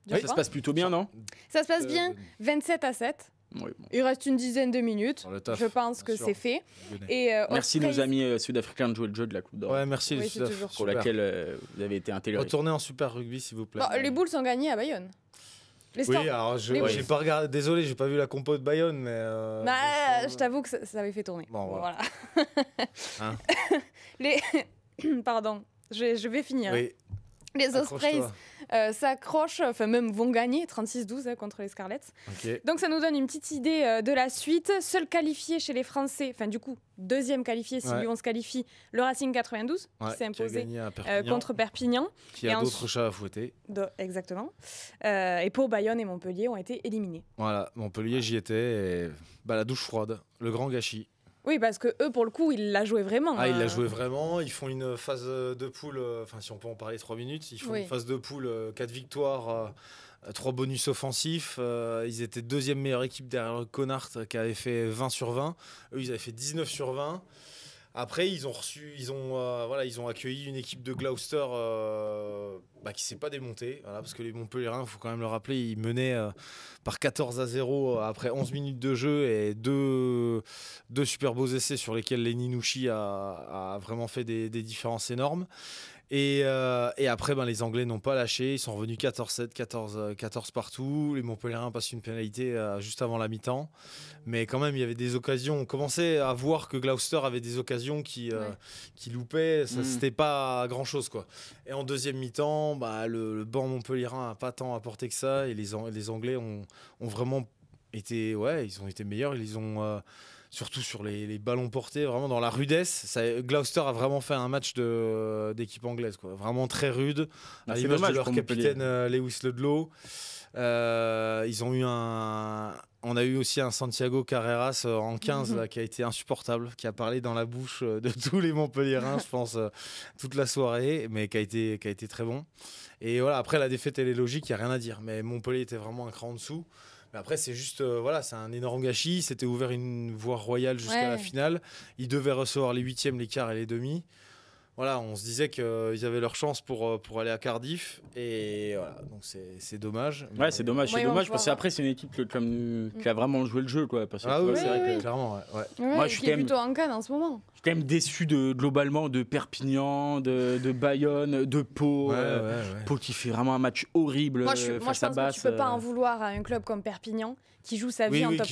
Oui, ça se passe plutôt bien, non ? Ça se passe bien, 27-7. Oui, bon. Il reste une dizaine de minutes. Je pense que c'est fait. Et, merci nos amis sud-africains de jouer le jeu de la Coupe d'Or. Ouais, merci les Sud-Africains. Pour laquelle vous avez été intégrés. Retournez en Super Rugby, s'il vous plaît. Bon, les Bulls ont gagné à Bayonne. Oui, alors j'ai pas regardé. Désolé, j'ai pas vu la compo de Bayonne, mais. Je t'avoue que ça avait fait tourner. Bon, voilà. Pardon, je vais finir. Oui. Les Ospreys s'accrochent, enfin même vont gagner 36-12 contre les Scarlets. Okay. Donc ça nous donne une petite idée de la suite. Seul qualifié chez les Français, enfin du coup deuxième qualifié si Lyon se qualifie, le Racing 92 qui s'est imposé contre Perpignan. Qui a d'autres chats à fouetter. Exactement. Et Pau, Bayonne et Montpellier ont été éliminés. Voilà, Montpellier j'y étais et la douche froide, le grand gâchis. Oui, parce que eux, pour le coup, ils la jouaient vraiment. Ils la jouaient vraiment. Ils font une phase de poule, enfin, si on peut en parler 3 minutes, ils font une phase de poule, 4 victoires, 3 bonus offensifs. Ils étaient deuxième meilleure équipe derrière Connacht qui avait fait 20 sur 20. Eux, ils avaient fait 19 sur 20. Après, ils ont accueilli une équipe de Gloucester qui s'est pas démontée, parce que les Montpellierins, il faut quand même le rappeler, ils menaient par 14-0 après 11 minutes de jeu et deux super beaux essais sur lesquels Lenny Nouchi a vraiment fait des différences énormes. Et après, les Anglais n'ont pas lâché. Ils sont revenus 14-7, 14 partout. Les Montpellierins passent une pénalité juste avant la mi-temps. Mais quand même, il y avait des occasions. On commençait à voir que Gloucester avait des occasions qui loupaient. Ça, c'était pas grand-chose, quoi. Et en deuxième mi-temps, le banc montpellierin n'a pas tant apporté que ça. Et les Anglais ont vraiment ils ont été meilleurs. Ils ont surtout sur les ballons portés, vraiment dans la rudesse. Gloucester a vraiment fait un match d'équipe anglaise, quoi. Vraiment très rude. À l'image de leur capitaine Lewis Ludlow. On a eu aussi un Santiago Carreras en 15 là, qui a été insupportable, qui a parlé dans la bouche de tous les Montpelliérains, je pense, toute la soirée, mais qui a été très bon. Et voilà, après la défaite elle est logique, il n'y a rien à dire. Mais Montpellier était vraiment un cran en dessous. Mais après c'est juste, c'est un énorme gâchis. C'était ouvert une voie royale jusqu'à la finale. Ils devaient recevoir les huitièmes, les quarts et les demi. Voilà, on se disait qu'ils avaient leur chance pour aller à Cardiff. Et voilà, donc c'est dommage. Ouais, c'est dommage. C'est dommage parce qu'après, c'est une équipe qui a vraiment joué le jeu, quoi. Parce que, c'est vrai que clairement, moi, je suis plutôt en Cannes en ce moment. Je suis quand même déçu globalement de Perpignan, de Bayonne, de Pau. Pau qui fait vraiment un match horrible face à Basse. Que tu peux pas en vouloir à un club comme Perpignan qui joue sa vie en top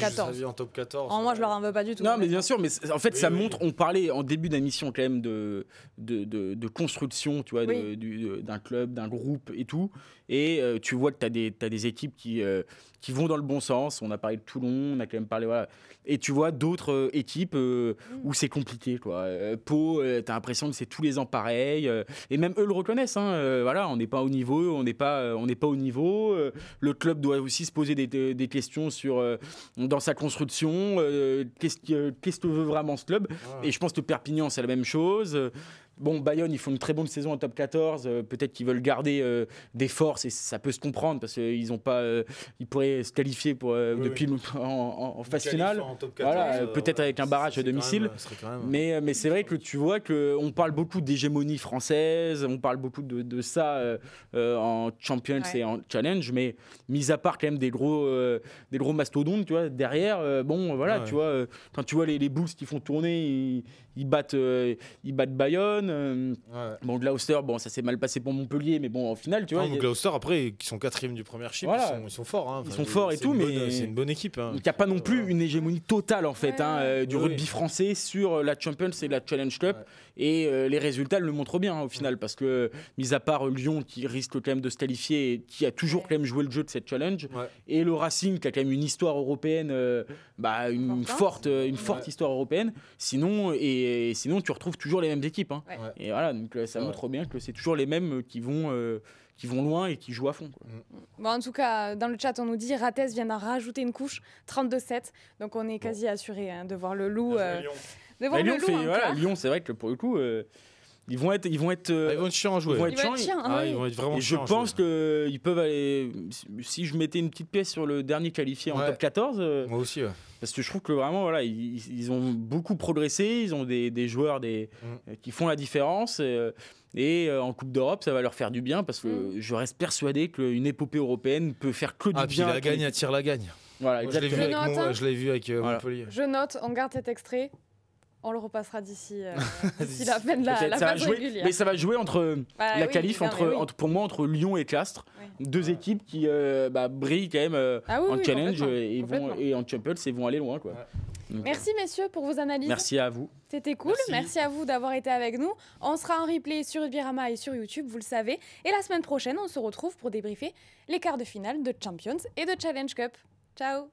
14. Moi, je leur en veux pas du tout. Non, mais bien sûr, mais en fait, ça montre. On parlait en début d'émission quand même de construction, tu vois, d'un club, d'un groupe et tout. Et tu vois que tu as des équipes qui vont dans le bon sens. On a parlé de Toulon, on a quand même parlé, voilà. Et tu vois d'autres équipes où c'est compliqué, quoi. Pau, tu as l'impression que c'est tous les ans pareil. Et même eux le reconnaissent. Voilà, on n'est pas au niveau, on n'est pas au niveau. Le club doit aussi se poser des questions dans sa construction. Qu'est-ce que veut vraiment ce club ? Et je pense que Perpignan, c'est la même chose. Bon, Bayonne, ils font une très bonne saison en top 14. Peut-être qu'ils veulent garder des forces et ça peut se comprendre parce qu'ils ont pas, ils pourraient se qualifier en phase finale. En top 14, voilà, peut-être avec un barrage à domicile. Mais c'est vrai que tu vois qu'on parle beaucoup d'hégémonie française, on parle beaucoup de ça en Champions et en Challenge, mais mis à part quand même des gros mastodontes, tu vois, derrière, tu vois, quand tu vois les Bulls qui font tourner, ils battent Bayonne. Bon, Gloucester, ça s'est mal passé pour Montpellier, mais bon, au final, tu vois. Gloucester, après, qui sont 4e du Premiership, ils sont forts. Ils sont forts et tout, mais c'est une bonne équipe. Il n'y a pas non plus une hégémonie totale, en fait, du rugby français sur la Champions et la Challenge Cup. Et les résultats le montrent bien, au final, parce que, mis à part Lyon, qui risque quand même de se qualifier, et qui a toujours quand même joué le jeu de cette challenge, et le Racing, qui a quand même une histoire européenne, une forte histoire européenne. Sinon, tu retrouves toujours les mêmes équipes. Et voilà, donc ça montre bien que c'est toujours les mêmes qui vont loin et qui jouent à fond, quoi. Bon, en tout cas, dans le chat, on nous dit Rates vient d'en rajouter une couche, 32-7. Donc on est quasi assuré de voir le loup. Lyon, c'est vrai que pour le coup, ils vont être chiants à jouer. Ils vont être vraiment chiants. Je pense qu'ils peuvent aller. Si je mettais une petite pièce sur le dernier qualifié en top 14. Moi aussi, parce que je trouve que vraiment, voilà, ils ont beaucoup progressé. Ils ont des joueurs qui font la différence. Et en Coupe d'Europe, ça va leur faire du bien parce que je reste persuadé qu'une épopée européenne peut faire que du bien. La gagne attire la gagne. Voilà, je l'ai vu avec Montpellier. Je note, on garde cet extrait. On le repassera d'ici la fin de la phase régulière. Mais ça va jouer entre la qualif, pour moi, entre Lyon et Castres. Deux équipes qui brillent quand même en challenge et en Champions et vont aller loin, quoi. Merci messieurs pour vos analyses. Merci à vous. C'était cool. Merci à vous d'avoir été avec nous. On sera en replay sur Rugby-Rama et sur YouTube, vous le savez. Et la semaine prochaine, on se retrouve pour débriefer les quarts de finale de Champions et de Challenge Cup. Ciao.